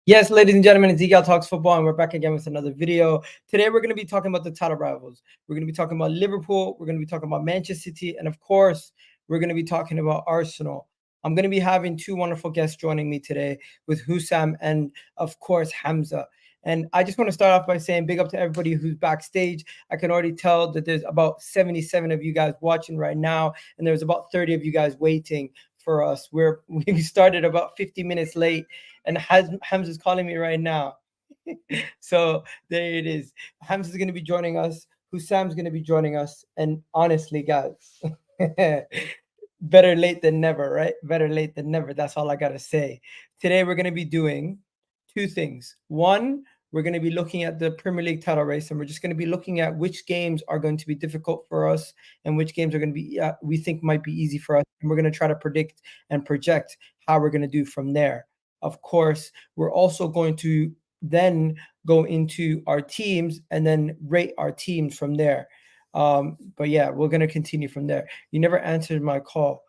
Yes, ladies and gentlemen, it's Eagle Talks Football, and we're back again with another video. Today, we're going to be talking about the title rivals. We're going to be talking about Liverpool. We're going to be talking about Manchester City. And of course, we're going to be talking about Arsenal. I'm going to be having two wonderful guests joining me today with Husam and, of course, Hamza. And I just want to start off by saying big up to everybody who's backstage. I can already tell that there's about 77 of you guys watching right now, and there's about 30 of you guys waiting for us. We started about 50 minutes late, and Hamza's calling me right now. So there it is. Hamza's going to be joining us. Husam's going to be joining us. And honestly, guys, better late than never, right? Better late than never. That's all I got to say. Today, we're going to be doing two things. One, we're going to be looking at the Premier League title race, and we're just going to be looking at which games are going to be difficult for us and which games are going to be, we think might be easy for us. And we're going to try to predict and project how we're going to do from there. Of course, we're also going to then go into our teams and then rate our teams from there. But yeah, we're going to continue from there. You never answered my call.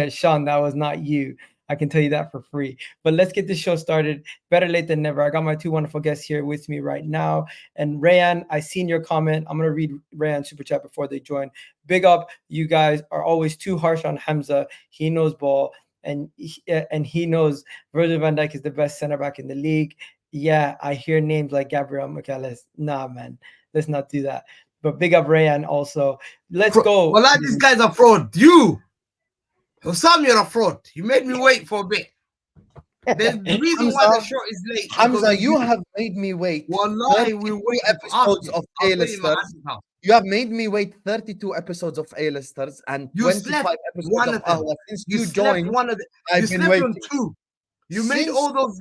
Sean, that was not you. I can tell you that for free. But let's get this show started. Better late than never. I got my two wonderful guests here with me right now. And Rayan, I seen your comment. I'm going to read Rayan's super chat before they join. Big up. You guys are always too harsh on Hamza. He knows ball. And he knows Virgil van Dijk is the best center back in the league. Yeah, I hear names like Gabriel McAllis. Nah, man, let's not do that. But big up Rayan also. Let's go. Well, these guys are fraud. You, Husam, you're a fraud. You made me wait for a bit. The reason why the show is late. Hamza, you have made me wait. Wallahi, we wait episodes of A-listers. You have made me wait 32 episodes of A-listers and 25 episodes of Ahwa. Since you joined, I've been waiting. Two. You made all those.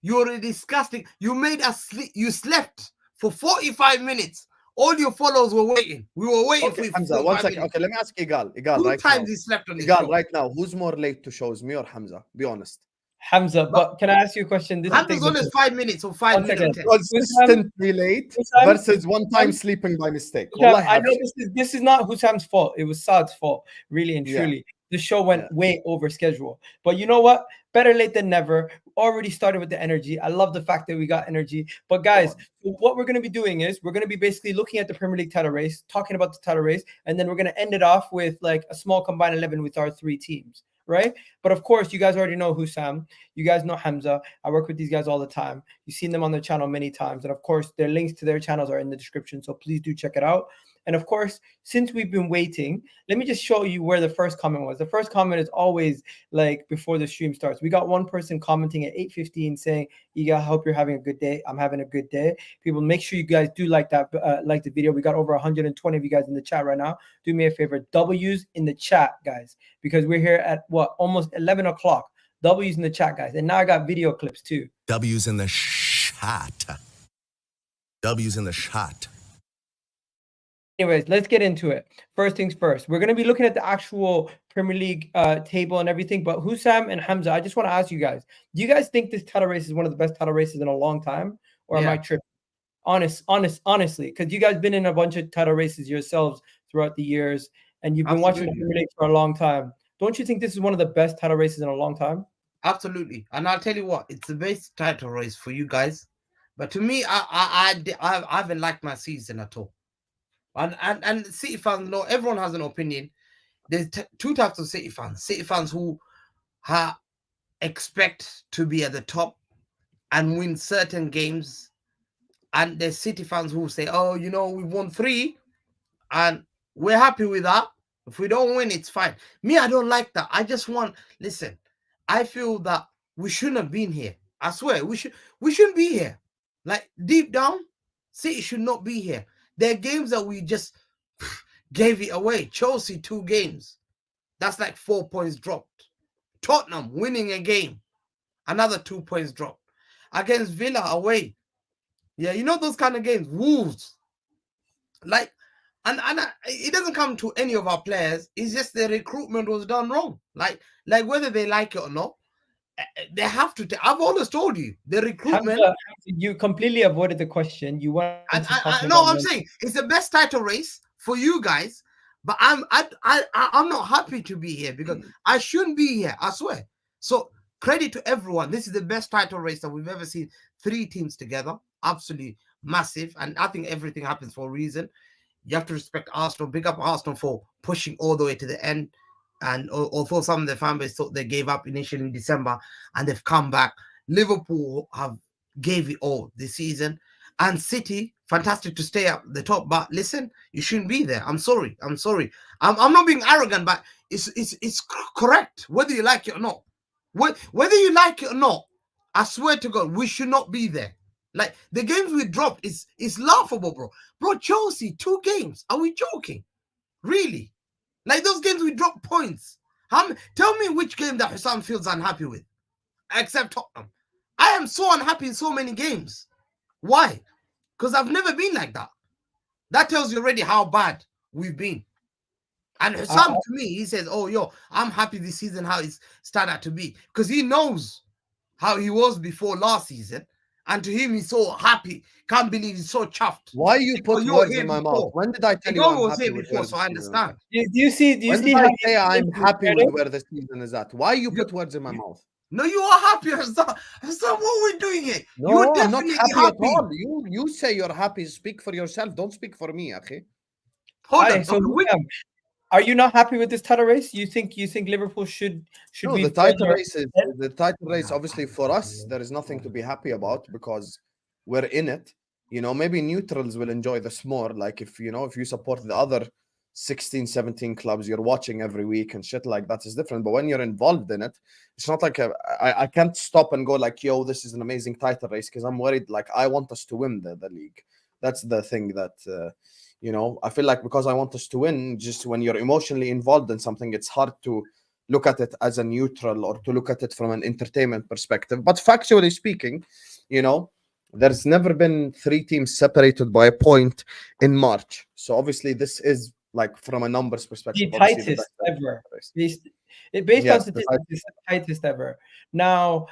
You're disgusting. You made us sleep. You slept for 45 minutes. All your followers were waiting. We were waiting for you. Hamza, 1 second. Okay, let me ask Igal. Two times he slept on his Igal, right now, who's more late to shows, me or Hamza? Be honest. Hamza, but can I ask you a question? Hamza's always 5 minutes or 5 minutes. Consistently late versus one time sleeping by mistake. I know this is not Husam's fault. It was Saad's fault, really and truly. Yeah. The show went way over schedule. But you know what? Better late than never. Already started with the energy. I love the fact that we got energy. But guys, what we're going to be doing is we're going to be basically looking at the Premier League title race, talking about the title race, and then we're going to end it off with like a small combined 11 with our three teams. Right? But of course, you guys already know Husam. You guys know Hamza. I work with these guys all the time. You've seen them on their channel many times. And of course, their links to their channels are in the description. So please do check it out. And of course, since we've been waiting, let me just show you where the first comment was. The first comment is always like before the stream starts. We got one person commenting at 8:15 saying, "Iga, I hope you're having a good day. I'm having a good day." People, make sure you guys do like that, like the video. We got over 120 of you guys in the chat right now. Do me a favor, W's in the chat, guys, because we're here at what, almost 11 o'clock. W's in the chat, guys. And now I got video clips too. W's in the shot. W's in the shot. Anyways, let's get into it. First things first, we're going to be looking at the actual Premier League table and everything. But Husam and Hamza, I just want to ask you guys, do you guys think this title race is one of the best title races in a long time? Or am I tripping? Honestly, because you guys been in a bunch of title races yourselves throughout the years, and you've been watching the Premier League for a long time. Don't you think this is one of the best title races in a long time? Absolutely. And I'll tell you what, it's the best title race for you guys. But to me, I haven't liked my season at all. And City fans know, everyone has an opinion. There's two types of City fans. City fans who expect to be at the top and win certain games. And there's City fans who say, oh, you know, we won 3 and we're happy with that. If we don't win, it's fine. Me, I don't like that. I just want, listen, I feel that we shouldn't have been here. I swear, we shouldn't be here. Like, deep down, City should not be here. There are games that we just gave it away. Chelsea, 2 games. That's like 4 points dropped. Tottenham winning a game. Another 2 points dropped. Against Villa away. Yeah, you know those kind of games. Wolves. Like, and it doesn't come to any of our players. It's just the recruitment was done wrong. Like whether they like it or not, they have to. I've always told you the recruitment. Hamza, you completely avoided the question. You want? I'm saying it's the best title race for you guys, but I'm not happy to be here because I shouldn't be here. I swear. So credit to everyone. This is the best title race that we've ever seen. 3 teams together, absolutely massive. And I think everything happens for a reason. You have to respect Arsenal. Big up Arsenal for pushing all the way to the end. And although some of the fan base thought they gave up initially in December, and they've come back. Liverpool have gave it all this season. And City, fantastic to stay up the top. But listen, you shouldn't be there. I'm sorry. I'm not being arrogant, but it's correct, whether you like it or not. Whether you like it or not, I swear to God, we should not be there. Like, the games we dropped is laughable, bro. Bro, Chelsea, 2 games. Are we joking? Really? Like, those games we dropped points. Tell me which game that Husam feels unhappy with, except Tottenham. I am so unhappy in so many games. Why? Because I've never been like that. That tells you already how bad we've been. And Husam, to me, he says, oh, yo, I'm happy this season how it's started out to be. Because he knows how he was before last season. And to him, he's so happy. Can't believe he's so chuffed. Why you put words in my mouth? When did I tell you I'm happy with before, so I understand. Do you see I say I'm happy with where the season is at? Why you put words in my mouth? No, you are happy, Husam. Husam, what are we doing here? No, I'm not happy at all. You say you're happy. Speak for yourself. Don't speak for me, okay? Hold on. So, are you not happy with this title race? You think Liverpool should be the title race is the title race. Obviously, for us, there is nothing to be happy about because we're in it. You know, maybe neutrals will enjoy this more. Like if you support the other 16, 17 clubs you're watching every week and shit like that is different. But when you're involved in it, it's not like I can't stop and go like, yo, this is an amazing title race because I'm worried. Like I want us to win the league. That's the thing that. I feel like because I want us to win, just when you're emotionally involved in something, it's hard to look at it as a neutral or to look at it from an entertainment perspective. But factually speaking, there's never been 3 teams separated by a point in March. So obviously this is like from a numbers perspective, the tightest ever. Based on statistics, it's the tightest ever. Now,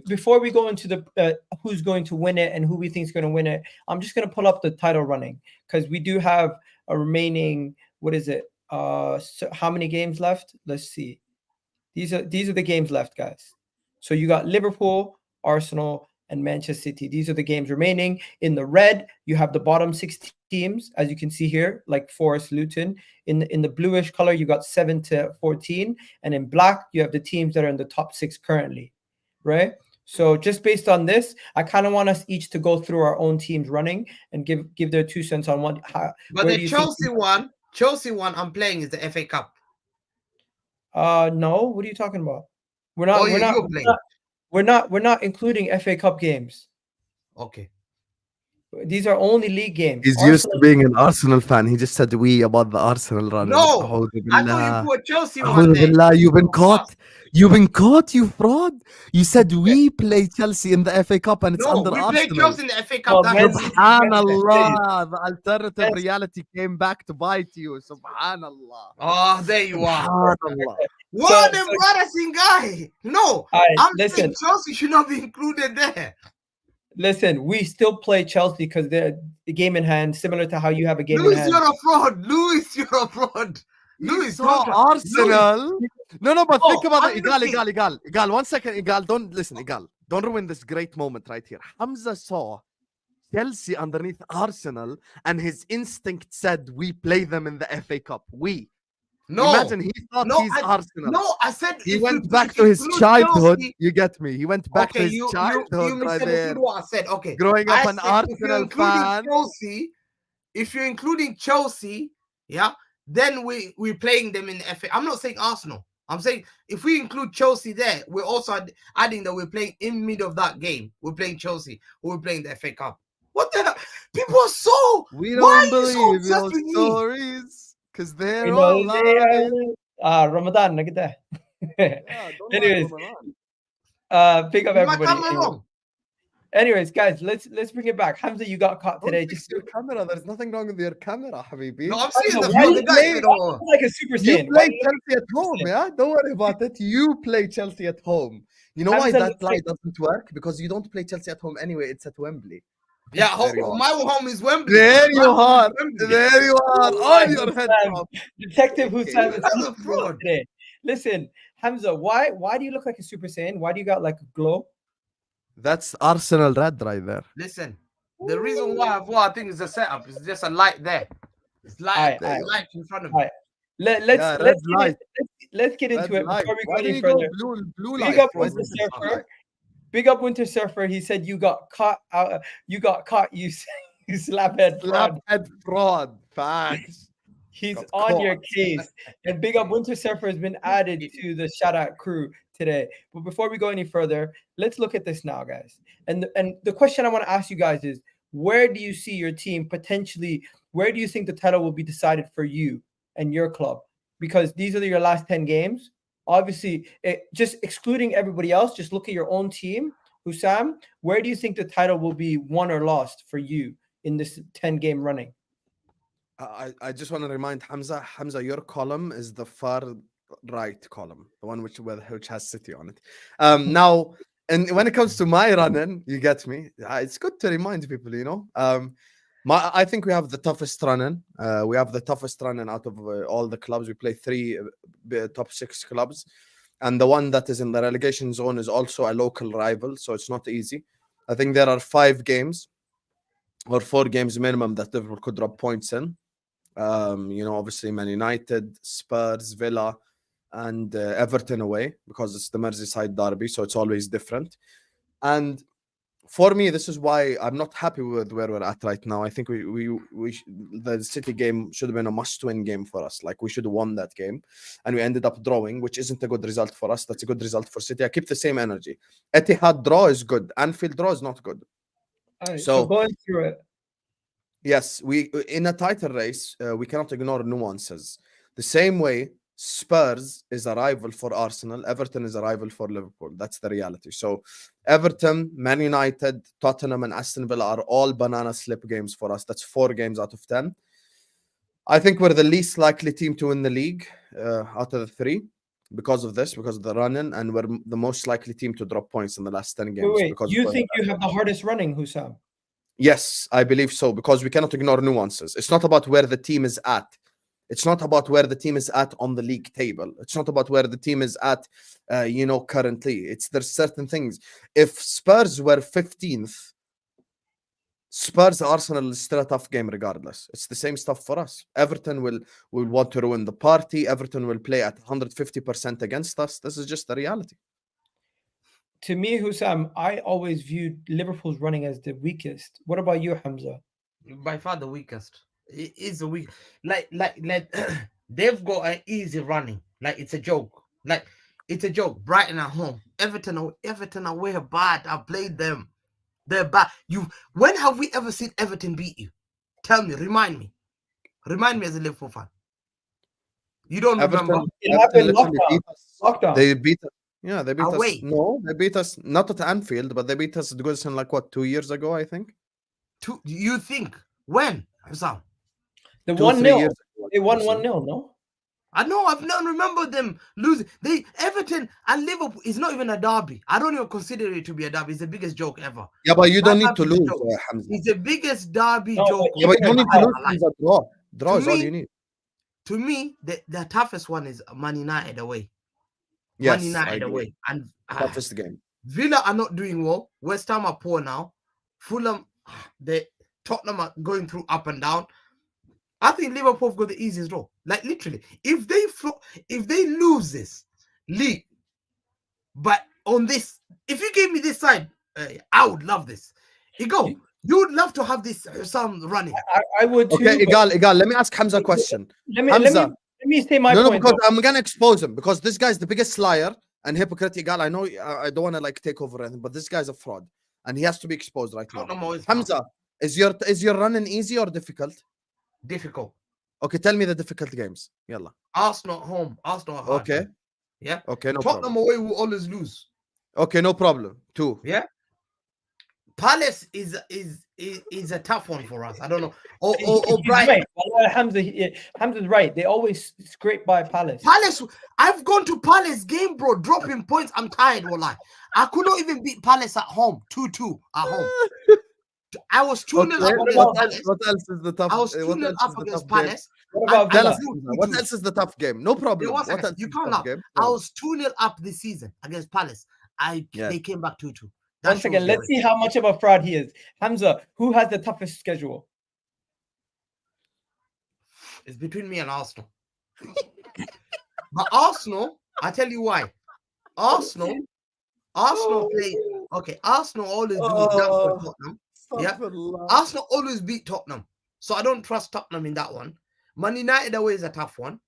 before we go into the who's going to win it and who we think is going to win it, I'm just going to pull up the title running because we do have a remaining. What is it? So how many games left? Let's see. These are the games left, guys. So you got Liverpool, Arsenal, and Manchester City. These are the games remaining. In the red, you have the bottom 6 teams, as you can see here, like Forest, Luton. In the bluish color, you got 7 to 14, and in black, you have the teams that are in the top 6 currently, right? So just based on this, I kind of want us each to go through our own teams running and give their 2 cents on what. But the Chelsea one I'm playing is the FA Cup. No, what are you talking about? We're not including FA Cup games. Okay. These are only league games. He's used to being an Arsenal fan. He just said we about the Arsenal run. No, I thought you put Chelsea one there. You've been caught. You've been caught, you fraud. You said we play Chelsea in the FA Cup and it's under Arsenal. No, we played Chelsea in the FA Cup. Subhanallah. The alternative reality came back to bite you. Subhanallah. Oh, there you are. What an embarrassing guy. No, I'm saying Chelsea should not be included there. Listen, we still play Chelsea because they're the game in hand, similar to how you have a game in hand. You're a fraud. Louis, you're a fraud. Louis, Arsenal. No, but think about it. Igal, 1 second. Igal, don't listen. Igal, don't ruin this great moment right here. Hamza saw Chelsea underneath Arsenal, and his instinct said we play them in the FA Cup. No, imagine he thought he's Arsenal. No, I said he went back to his childhood. Chelsea, you get me? He went back to his childhood. You right there. What I said. Okay, growing up an Arsenal fan. If you're including Chelsea, yeah, then we're playing them in the FA. I'm not saying Arsenal. I'm saying if we include Chelsea there, we're also adding that we're playing in mid of that game. We're playing Chelsea or we're playing the FA Cup. What the hell? People are so. We don't believe your stories. Because they're all Ramadan, look at that. Anyways, pick up everybody. Anyways, guys, let's bring it back. Hamza, you got caught today. Just your camera. There's nothing wrong with your camera, Habibi. No, I'm seeing the guy. Like a Super Saiyan. You play Chelsea at home, yeah? Don't worry about it. You play Chelsea at home. You know why that lie doesn't work? Because you don't play Chelsea at home anyway. It's at Wembley. Yeah, my home is Wembley. There you are. There you are. On your head. Detective Husam is a fraud today. Listen, Hamza, why do you look like a Super Saiyan? Why do you got like a glow? That's Arsenal red right there. Listen, the reason why I think is the setup is just a light there. It's light, Aight, aight. light in front of Aight. me. Let's red get light. let's get into Red it light. before we Why go do any you go further. blue Big light? up Why Winter is it blue light? Surfer. Big up Winter Surfer. He said you got caught out. You got caught. You slaphead fraud. Slaphead fraud. Facts. He's Got on your caught. case. And big up Winter Surfer has been added to the shout out crew today. But before we go any further, let's look at this now, guys. And the question I want to ask you guys is, where do you see your team potentially? Where do you think the title will be decided for you and your club? Because these are your last 10 games. Obviously, just excluding everybody else, just look at your own team. Husam, where do you think the title will be won or lost for you in this 10-game running? I just want to remind Hamza, your column is the far right column, the one which has City on it. Now, and when it comes to my running, you get me. It's good to remind people, you know. I think we have the toughest running. We have the toughest running out of all the clubs. We play 3 top 6 clubs, and the one that is in the relegation zone is also a local rival, so it's not easy. I think there are 5 games or 4 games minimum that Liverpool could drop points in. You know, obviously Man United, Spurs, Villa, and Everton away, because it's the Merseyside derby, so it's always different. And for me, this is why I'm not happy with where we're at right now. I think the City game should have been a must-win game for us. Like, we should have won that game, and we ended up drawing, which isn't a good result for us. That's a good result for City. I keep the same energy. Etihad draw is good. Anfield draw is not good. Right, so going through it. Yes, we in a title race, we cannot ignore nuances. The same way Spurs is a rival for Arsenal, Everton is a rival for Liverpool. That's the reality. So Everton, Man United, Tottenham, and Aston Villa are all banana slip games for us. That's 4 games out of 10. I think we're the least likely team to win the league out of the 3 because of this, because of the running, and we're the most likely team to drop points in the last 10 games. Wait, because you think you have the hardest running, Husam? Yes, I believe so, because we cannot ignore nuances. It's not about where the team is at. It's not about where the team is at on the league table. It's not about where the team is at, you know, currently. There's certain things. If Spurs were 15th, Spurs Arsenal is still a tough game regardless. It's the same stuff for us. Everton will want to ruin the party. Everton will play at 150% against us. This is just the reality. To me, Husam, I always viewed Liverpool's running as the weakest. What about you, Hamza? By far the weakest. It is the weak. Like they've got an easy running. Like, it's a joke. Like, it's a joke. Brighton at home. Everton away are bad. I played them. They're bad. When have we ever seen Everton beat you? Tell me. Remind me as a Liverpool fan. You don't remember? It happened lockdown. They beat us. Yeah, they beat away. us. No, they beat us not at Anfield, but they beat us at Goodison like 2 years ago, I think. You think when? Sam? The 1-0. They won 1-0, no? I know. I've not remembered them losing. Everton and Liverpool is not even a derby. I don't even consider it to be a derby. It's the biggest joke ever. Yeah, but you don't need to lose, Hamza. It's the biggest derby joke. Yeah, but you don't need to lose. It's a draw. Draw is all you need. To me, the toughest one is Man United away. Yes, Man United away. And toughest game. Villa are not doing well. West Ham are poor now. Fulham, Tottenham are going through up and down. I think Liverpool have got the easiest draw. Like, literally, if they lose this league, but on this, if you gave me this side, I would love this. You would love to have this some running. I would too. Okay, Igal. Let me ask Hamza a question. Let me say my point. No, because I'm gonna expose him, because this guy's the biggest liar and hypocrite. Igal, I know I don't want to take over anything, but this guy's a fraud and he has to be exposed right now. Hamza, is your running easy or difficult? Difficult. Okay, tell me the difficult games. Yalla. Arsenal at home. Arsenal at home. Okay. Yeah. Okay, no Tottenham problem. away will always lose. Okay, no problem. 2. Yeah. Palace is a tough one for us. I don't know. Or Brighton. Right. Hamza's right. They always scrape by Palace. I've gone to Palace game, bro, dropping points. I'm tired, wallah. I could not even beat Palace at home. 2-2 at home. I was 2-0 up against Palace. What else is the tough? I was 2-0 up against Palace. What about Tell Villa? us, what else is the tough game? No problem. One What second. else You is can't the laugh. tough game? I was 2-0 up this season against Palace. Yes. They came back 2-2. Once again, let's see how much of a fraud he is. Hamza, who has the toughest schedule? It's between me and Arsenal. But Arsenal, I tell you why. Arsenal play. Okay, Arsenal always do that for Tottenham. Yeah. Arsenal always beat Tottenham. So I don't trust Tottenham in that one. Man United away is a tough one.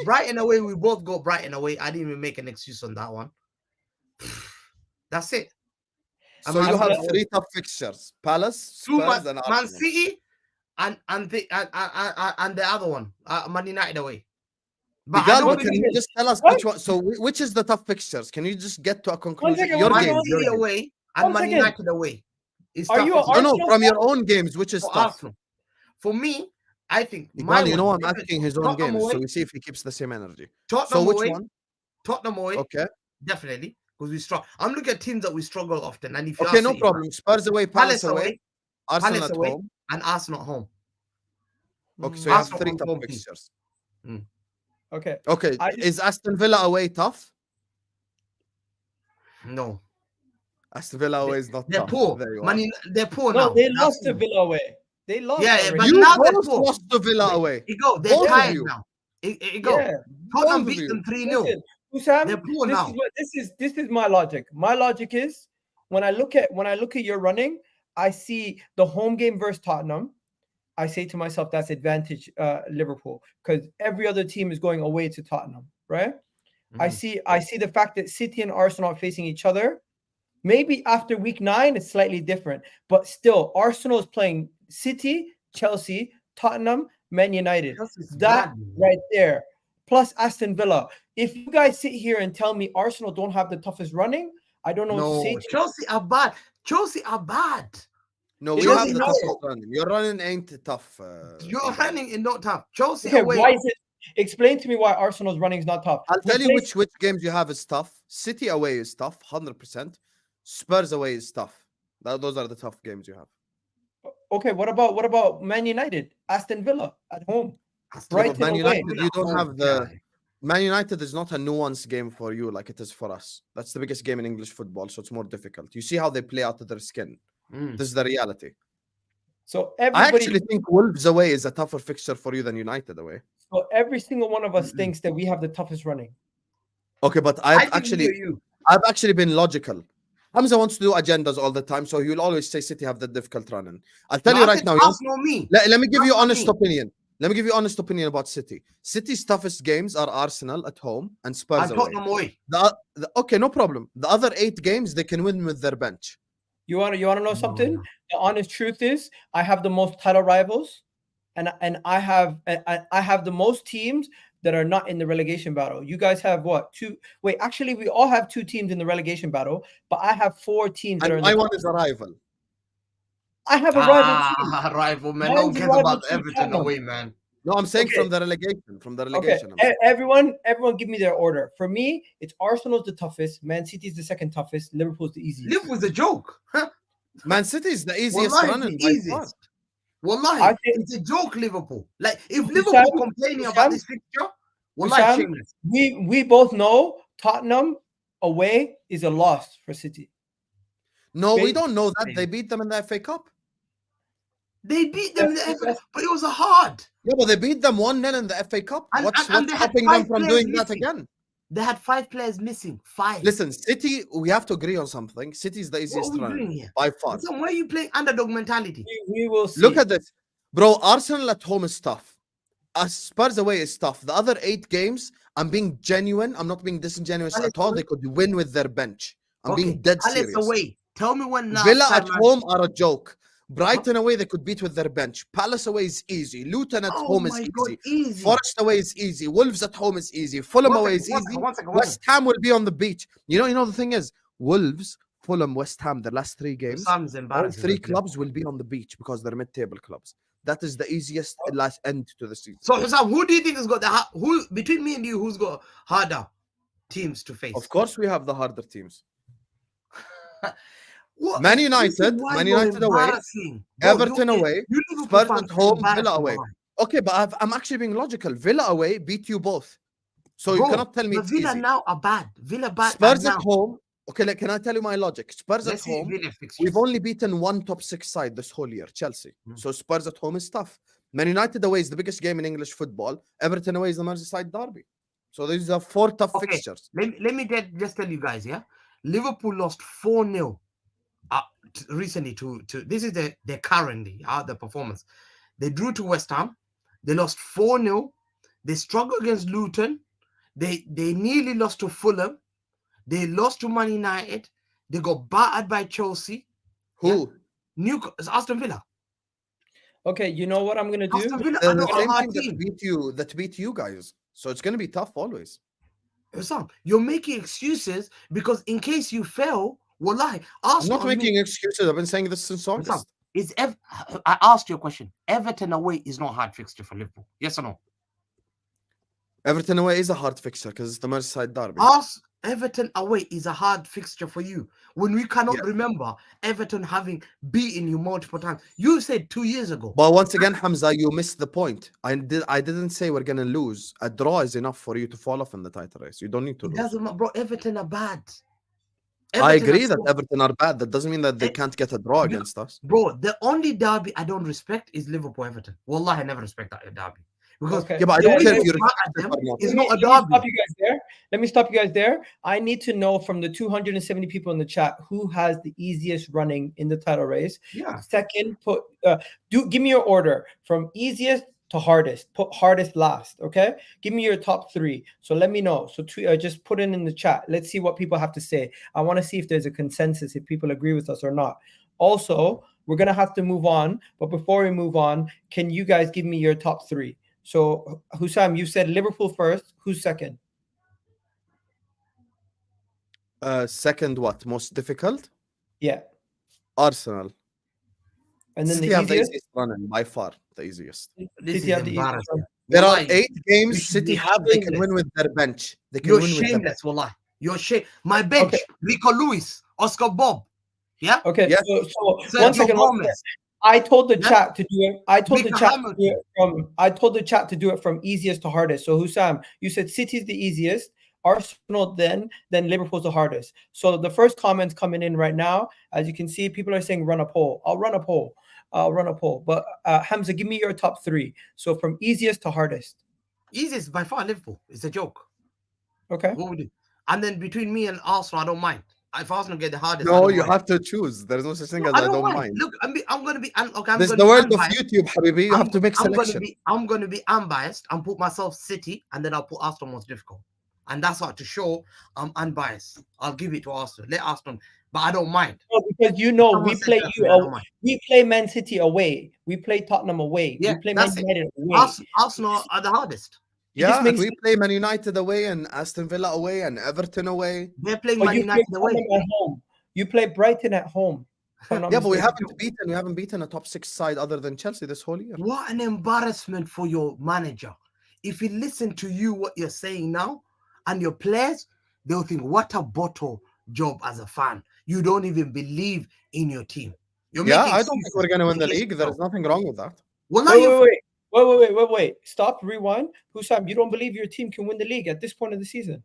Brighton away, we both go Brighton away. I didn't even make an excuse on that one. That's it. So you have 3 tough fixtures: Palace, Spurs, and Arsenal. Man City, and the other one, Man United away. But can you just tell us which one? So which is the tough fixtures? Can you just get to a conclusion? Second, Your Man game. City away and Man United away. No, from your own games, which is tough? Arsenal. For me, I think I'm asking his own games, so we see if he keeps the same energy. Tottenham So which away, one? Tottenham away. Okay. Definitely, because we struggle. I'm looking at teams that we struggle often. And if Okay, no problem. Spurs away, Palace away, Arsenal Palace at away, home, and Arsenal at home. Okay, so you have Arsenal 3 home tough team. fixtures. Okay. Okay, is Aston Villa away tough? No, Aston Villa away is not they're tough. poor. There you are. They're poor No, now. they lost to Villa away. They lost. Yeah, already. but You now they're both poor. lost to Villa away. They're Both of tired you. now. Yeah. Tottenham Both of beat you. them 3-0. Listen, Husam, They're poor now. This is my logic. My logic is when I look at your running, I see the home game versus Tottenham. I say to myself, that's advantage Liverpool, because every other team is going away to Tottenham, right? I see the fact that City and Arsenal are facing each other. Maybe after week 9, it's slightly different, but still, Arsenal is playing City, Chelsea, Tottenham, Man United. That right there, plus Aston Villa. If you guys sit here and tell me Arsenal don't have the toughest running, I don't know what to say to you. Chelsea are bad. Chelsea are bad. No, we have the toughest running. Your running ain't tough. Your running is not tough. Chelsea Okay, away. why is it? Explain to me why Arsenal's running is not tough. I'll tell you which games you have is tough. City away is tough, 100%. Spurs away is tough. Those are the tough games you have. Okay, what about Man United, Aston Villa at home? Right, Man United, you don't have the Man United is not a nuanced game for you like it is for us. That's the biggest game in English football, so it's more difficult. You see how they play out of their skin. This is the reality. So I actually think Wolves away is a tougher fixture for you than United away. So every single one of us thinks that we have the toughest running. Okay, but I've actually been logical. Hamza wants to do agendas all the time, so he will always say City have the difficult running. I'll tell you right now. Let me give you honest opinion. Let me give you honest opinion about City. City's toughest games are Arsenal at home and Spurs away. Okay, no problem. The other 8 games they can win with their bench. You want to know something? The honest truth is, I have the most title rivals, and I have the most teams that are not in the relegation battle. You guys have what? 2? Wait, actually, we all have 2 teams in the relegation battle, but I have 4 teams that are in the one is a rival. I have a rival team. Rival, man. No one cares about Everton away, man. No, I'm saying from the relegation. From the relegation. Okay. Everyone give me their order. For me, it's Arsenal's the toughest, Man City's the second toughest, Liverpool's the easiest. Liverpool's a joke. Man City is the easiest running. Wallahi, it's a joke, Liverpool. Like, if Liverpool complaining about this fixture, wallahi, shameless. We both know Tottenham away is a loss for City. No, we don't know that. They beat them in the FA Cup. They beat them in the FA Cup, but it was a hard. Yeah, but they beat them 1-0 in the FA Cup. What's stopping them from doing that again? They had 5 players missing. 5. Listen, City, we have to agree on something. City is the easiest running by far. So why are you playing underdog mentality? We will see. Look at this. Bro, Arsenal at home is tough. Spurs away is tough. The other 8 games, I'm being genuine. I'm not being disingenuous at all. They could win with their bench. I'm being dead serious. Away. Tell me when Villa at home are a joke. Brighton away, they could beat with their bench. Palace away is easy. Luton at home is easy. Forest away is easy. Wolves at home is easy. Fulham away is easy. West Ham will be on the beach. You know the thing is, Wolves, Fulham, West Ham, the last 3 games, all 3 clubs will be on the beach because they're mid-table clubs. That is the easiest last end to the season. So, Husam, who do you think has got who between me and you, who's got harder teams to face? Of course, we have the harder teams. Man United away, Everton away, Spurs at home, Villa away. Okay, but I'm actually being logical. Villa away beat you both. So you Bro, cannot tell me the it's Villa easy. now are bad. Villa bad. Spurs now. at home. Okay, can I tell you my logic? Spurs Let's at see home. Villa fixtures. We've only beaten one top 6 side this whole year, Chelsea. So Spurs at home is tough. Man United away is the biggest game in English football. Everton away is the Merseyside derby. So these are 4 tough fixtures. Let me just tell you guys, yeah. Liverpool lost 4-0 recently to this is their currently the performance. They drew to West Ham. They lost 4-0. They struggled against Luton. They nearly lost to Fulham. They lost to Man United. They got battered by Chelsea. Who? Aston Villa. Okay, you know what I'm gonna do? Aston Villa are The not a same hard team team. that beat you guys. So it's gonna be tough always. Husam, you're making excuses because in case you fail, wallahi, I'm not making excuses. I've been saying this since August. I asked you a question. Everton away is not a hard fixture for Liverpool. Yes or no? Everton away is a hard fixture because it's the Merseyside derby. Everton away is a hard fixture for you when we cannot remember Everton having beaten you multiple times. You said 2 years ago. But once again, Hamza, you missed the point. I didn't say we're gonna lose. A draw is enough for you to fall off in the title race. You don't need to lose. Doesn't matter, bro. Everton are bad. I agree that Everton are bad. That doesn't mean that they can't get a draw against us. Bro, the only derby I don't respect is Liverpool Everton. Wallahi, I never respect that derby. Because Okay. yeah, but I don't care if you respect them or not. It's not a Let me stop derby. you guys there. Let me stop you guys there. I need to know from the 270 people in the chat who has the easiest running in the title race. Yeah. Second, give me your order from easiest to hardest. Put hardest last. Okay. Give me your top 3. So let me know. So just put it in the chat. Let's see what people have to say. I want to see if there's a consensus, if people agree with us or not. Also, we're gonna have to move on. But before we move on, can you guys give me your top 3? So, Husam, you said Liverpool first. Who's second? Second, what? Most difficult? Yeah. Arsenal. And then City the have the easiest? easiest running, by far the easiest. This City is have the easiest embarrassing. run. There are Wallahi, 8 you games should City be have. They can shameless. win with their bench. They can You're win with their bench. shameless, wallahi. You're shame. My bench, Okay. Rico Lewis, Oscar Bob. Yeah? Okay, Yes. so Sergio one second. Gomez. I told the Yeah. chat to do it. I told the Mika chat to Hamilton. do it from. I told the chat to do it from easiest to hardest. So Husam, you said City's the easiest. Arsenal, then Liverpool's the hardest. So the first comments coming in right now, as you can see, people are saying run a poll. I'll run a poll. But Hamza, give me your top 3. So from easiest to hardest. Easiest by far Liverpool. It's a joke. Okay. What would you? And then between me and Arsenal, I don't mind. If Arsenal get the hardest, I No, don't you mind. have to choose. There's no such thing as I I don't mind. mind. Look, I'm gonna be. Okay, This is the world of YouTube, Habibi. You have to make selection. I'm gonna be unbiased and put myself City, and then I'll put Arsenal most difficult. And that's what to show I'm unbiased. I'll give it to Arsenal. Let Arsenal, but I don't mind. No, because we play Someone we play Man City away. We play Tottenham away. Yeah, we play Man that's it. United away. Arsenal are the hardest. Yeah, and makes we play Man United away and Aston Villa away and Everton away. They're playing But Man you play United away. Tottenham at home. You play Brighton at home. if I'm not Yeah, but we mistaken. haven't beaten a top 6 side other than Chelsea this whole year. What an embarrassment for your manager. If he listen to you, what you're saying now, and your players, they'll think, what a bottle job as a fan. You don't even believe in your team. You're Yeah, making I don't think we're going to win the excuses. league. There's nothing wrong with that. Well, now you're Wait. Stop, rewind. Husam, you don't believe your team can win the league at this point of the season?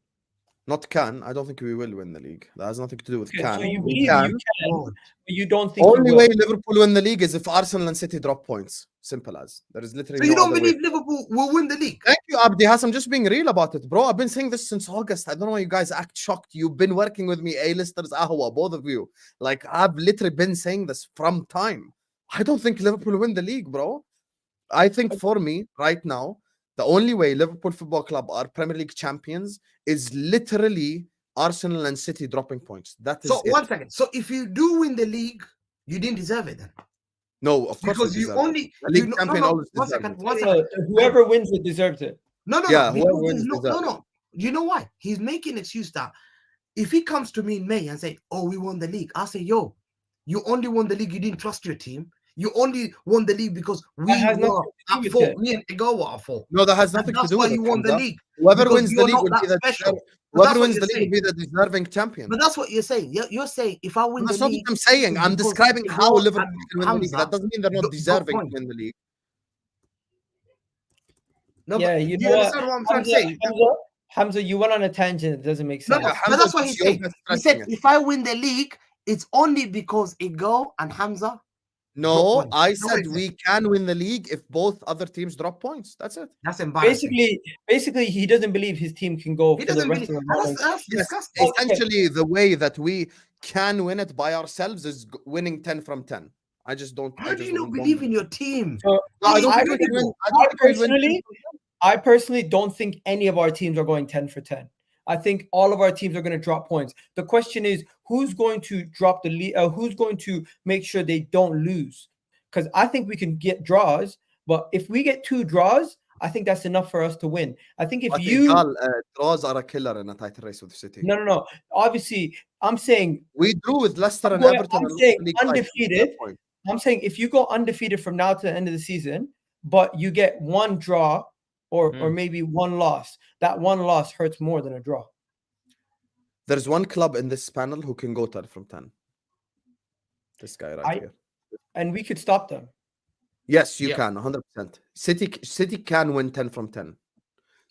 Not can. I don't think we will win the league. That has nothing to do with Okay, can. so you We believe can. you can, but you don't think Only you will. way Liverpool win the league is if Arsenal and City drop points. Simple as. There is literally So you no don't other believe way. Liverpool will win the league? Thank you, Abdi Has. I'm just being real about it, bro. I've been saying this since August. I don't know why you guys act shocked. You've been working with me, A-listers, Ahwa, both of you. Like, I've literally been saying this from time. I don't think Liverpool will win the league, bro. I think for me, right now, the only way Liverpool Football Club are Premier League champions is literally Arsenal and City dropping points. That is So it. 1 second. So if you do win the league, you didn't deserve it then. No, of course Because we you deserve it. only The league champion always 1 deserves second, it. 1 second. Whoever wins it deserves it. No. Yeah, Because whoever wins no. deserves it. You know why? He's making an excuse that if he comes to me in May and say, "Oh, we won the league," I'll say, "Yo, you only won the league. You didn't trust your team. You only won the league because we has were nothing to do at with fault. it. Me and Ego were at fault. No, that has And nothing to that's do why with you it. won the Hamza. league. Whoever Because wins the you're league not will be that the special. But whoever that's what wins you're the league saying. will be the deserving champion. But that's what you're saying. You're saying if I win That's the not league, what I'm saying. I'm because describing how Ego Liverpool and can win the league. Hamza That doesn't mean they're not got deserving to points. win the league. No, Yeah, but you do know you what, understand what I'm trying to say? Hamza, you went on a tangent. It doesn't make No, sense. no, Hamza, but that's what he it's your said. best He said, stretching it. if I win the league, it's only because Igo and Hamza drop No, points. I No, said wait, we can win the league if both other teams drop points. That's it. that's embarrassing. Basically, he doesn't believe his team can go He for the doesn't rest believe, of the and moment. that's Yes, disgusting. essentially the way that we can win it by ourselves is winning 10 from 10. I just don't. How I do just you not don't believe believe in it. your team? So No, I don't I think we can win. I don't think we'll win 10 from 10. I personally don't think any of our teams are going 10 for 10. I think all of our teams are going to drop points. The question is, who's going to drop the lead? Who's going to make sure they don't lose? Because I think we can get draws, but if we get 2 draws, I think that's enough for us to win. I think if But you Igal, draws are a killer in a title race with City. no. Obviously, I'm saying We drew with Leicester and I'm Everton. saying and lost the league twice. undefeated. I'm saying if you go undefeated from now to the end of the season, but you get 1 draw or maybe 1 loss, that 1 loss hurts more than a draw. There's one club in this panel who can go 10 from 10. This guy right here. And we could stop them. Yes, you Yeah. can, 100%. City can win 10 from 10.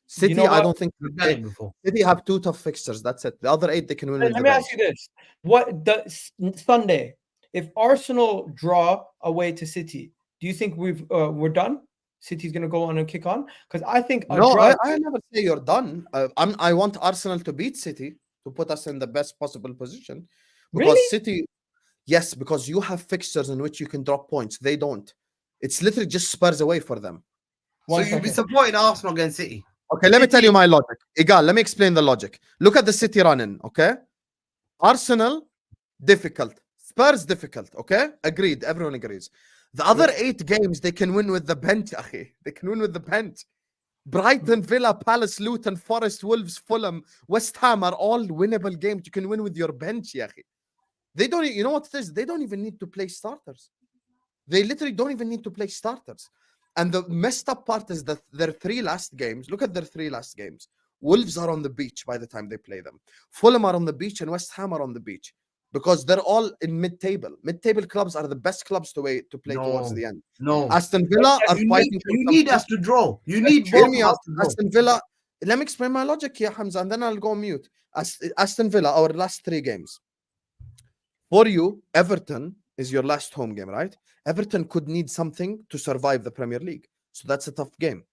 City, know I what? don't think We've done it before. City have 2 tough fixtures. That's it. The other 8 they can win with Let the me bench. ask you this: what does Sunday? If Arsenal draw away to City, do you think we're done? City's going to go on and kick on? Because I think a No, draw. I never say you're done. I want Arsenal to beat City to put us in the best possible position. Because Really? City, yes, because you have fixtures in which you can drop points. They don't. It's literally just Spurs away for them. So you'll be supporting Arsenal against City. Okay, let me tell you my logic. Igal, let me explain the logic. Look at the City run-in, okay? Arsenal, difficult. Spurs, difficult, okay? Agreed. Everyone agrees. The other 8 games, they can win with the bench, akhi. They can win with the bench. Brighton, Villa, Palace, Luton, Forest, Wolves, Fulham, West Ham are all winnable games. You can win with your bench, akhi. They don't, you know what it is? They don't even need to play starters. They literally don't even need to play starters. And the messed up part is that their 3 last games, look at their 3 last games. Wolves are on the beach by the time they play them. Fulham are on the beach and West Ham are on the beach because they're all in mid-table. Mid-table clubs are the best clubs to play towards the end. No. Aston Villa are fighting. You need us to draw. You need Hear both me of out. us to draw. Aston Villa. Let me explain my logic here, Hamza, and then I'll go mute. Aston Villa, our last 3 games. For you, Everton is your last home game, right? Everton could need something to survive the Premier League. So that's a tough game,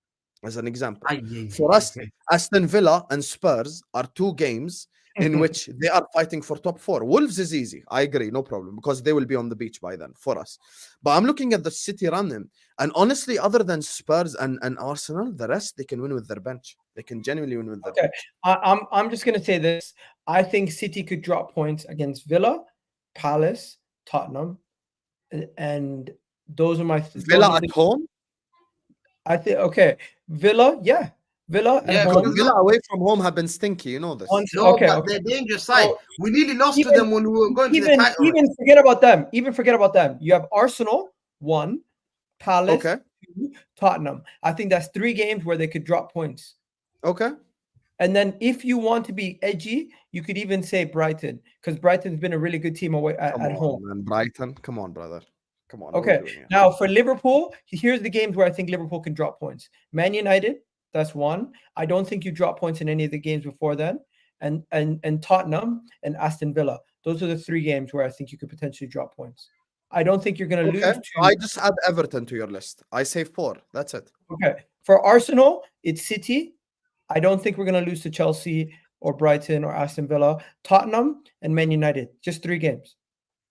as an example. For us, Aston Villa and Spurs are 2 games in which they are fighting for top 4. Wolves is easy. I agree, no problem, because they will be on the beach by then for us. But I'm looking at the City run-in, and honestly, other than Spurs and Arsenal, the rest, they can win with their bench. They can genuinely win with their bench. I'm just going to say this. I think City could drop points against Villa, Palace, Tottenham, and those are my Villa at home? I think Villa, yeah. Villa at home. Villa away from home have been stinky, you know this. They're dangerous side. So, we nearly lost to them when we were going to the title. Even forget about them. You have Arsenal 1, Palace 2, Tottenham. I think that's 3 games where they could drop points. Okay. And then if you want to be edgy, you could even say Brighton, because Brighton's been a really good team away at home. Man. Brighton, come on, brother. Come on. Okay. Now for Liverpool, here's the games where I think Liverpool can drop points. Man United, that's 1. I don't think you drop points in any of the games before then. And Tottenham and Aston Villa. Those are the 3 games where I think you could potentially drop points. I don't think you're going to lose. I just add Everton to your list. I say 4. That's it. Okay. For Arsenal, it's City. I don't think we're going to lose to Chelsea or Brighton or Aston Villa. Tottenham and Man United. Just 3 games.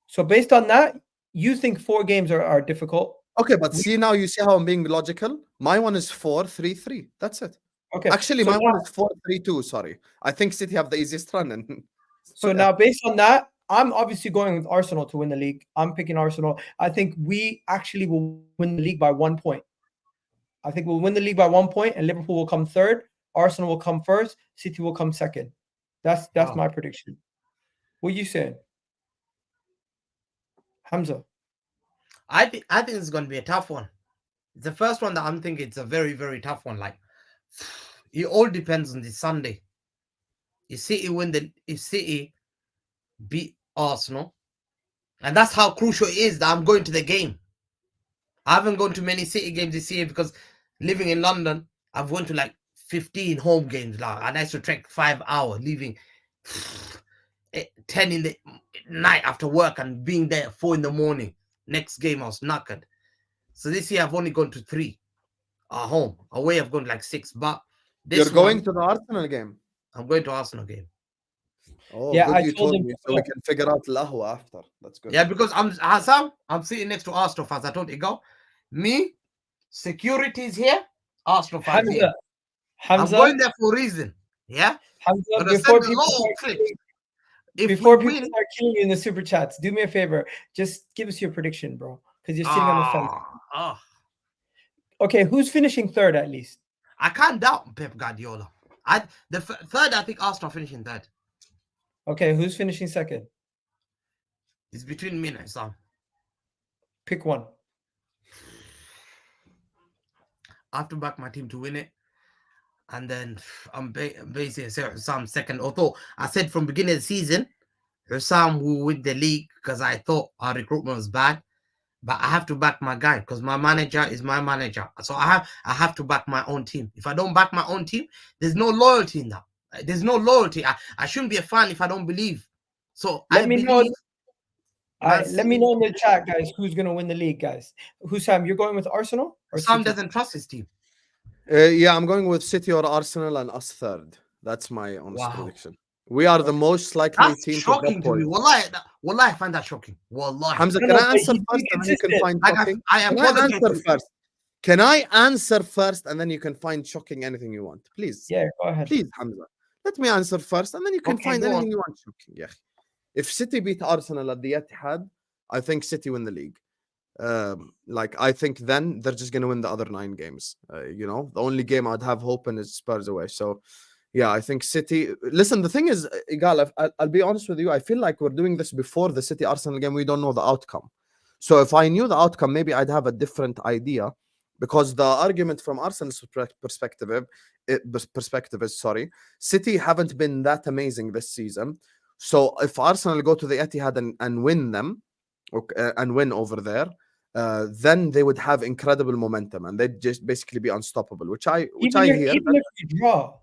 So based on that, you think 4 games are difficult. Okay, but see now, you see how I'm being logical? My one is 4-3-3. That's it. Okay. Actually, my one is 4-3-2. Sorry. I think City have the easiest run. So now, based on that, I'm obviously going with Arsenal to win the league. I'm picking Arsenal. I think we actually will win the league by 1 point. I think we'll win the league by 1 point, and Liverpool will come 3rd. Arsenal will come 1st. City will come 2nd. That's my prediction. What are you saying, Hamza? I think it's going to be a tough one. It's the first one that I'm thinking it's a very, very tough one. Like, it all depends on this Sunday. If City beat Arsenal, and that's how crucial it is that I'm going to the game. I haven't gone to many City games this year because living in London, I've gone to like 15 home games now, and I used to trek 5 hours, leaving 10 in the night after work and being there at 4 in the morning. Next game I was knackered. So this year I've only gone to 3 at home. Away I've gone like 6. But this You're going one, to the Arsenal game. I'm going to Arsenal game. Oh, Yeah, good. I You told told him me, so before. we can figure out Lahwa after. That's good. Yeah, because I'm Husam, I'm sitting next to Arsenal fans. I told you, go. Me, security is here, Arsenal fans here. I'm Hamza, going there for a reason. Yeah. Hamza, Gonna before send a people lot of start clips. killing, If before we people win, start killing you in the super chats, do me a favor. Just give us your prediction, bro, because you're sitting on the fence. Okay, who's finishing third at least? I can't doubt Pep Guardiola. The third, I think Arsenal finishing third. Okay, who's finishing second? It's between me and Sam. Pick one. I have to back my team to win it. And then I'm basically saying Husam second. Although I said from beginning of the season, Husam will win the league because I thought our recruitment was bad. But I have to back my guy because my manager is my manager. So I have to back my own team. If I don't back my own team, there's no loyalty in that. There's no loyalty. I shouldn't be a fan if I don't believe. So Let me know. Man Let me City- know in the chat, guys, who's gonna win the league, guys. Husam, you're going with Arsenal or Sam City? doesn't trust his team. Yeah, I'm going with City or Arsenal and us third. That's my honest Wow. prediction. We are the most likely That's team shocking to to me. drop points. Wallahi, I find that shocking. Wallahi. Hamza, No, can no, I but answer he's first being and then you can consistent. find Like shocking? I Can I apologize. answer first? Can I answer first and then you can find shocking anything you want? Please. Yeah, go ahead. Please, Hamza. Let me answer first and then you can Okay, find go anything on. you want shocking. Yeah. If City beat Arsenal at the Etihad, I think City win the league. Like I think then they're just gonna win the other 9 games. You know, the only game I'd have hope in is Spurs away. So yeah, I think City. Listen, the thing is, Igal, I'll be honest with you. I feel like we're doing this before the City Arsenal game. We don't know the outcome. So if I knew the outcome, maybe I'd have a different idea. Because the argument from Arsenal's perspective is sorry, City haven't been that amazing this season. So if Arsenal go to the Etihad and win them, and win over there, then they would have incredible momentum and they'd just basically be unstoppable. Which I hear. Even if you draw.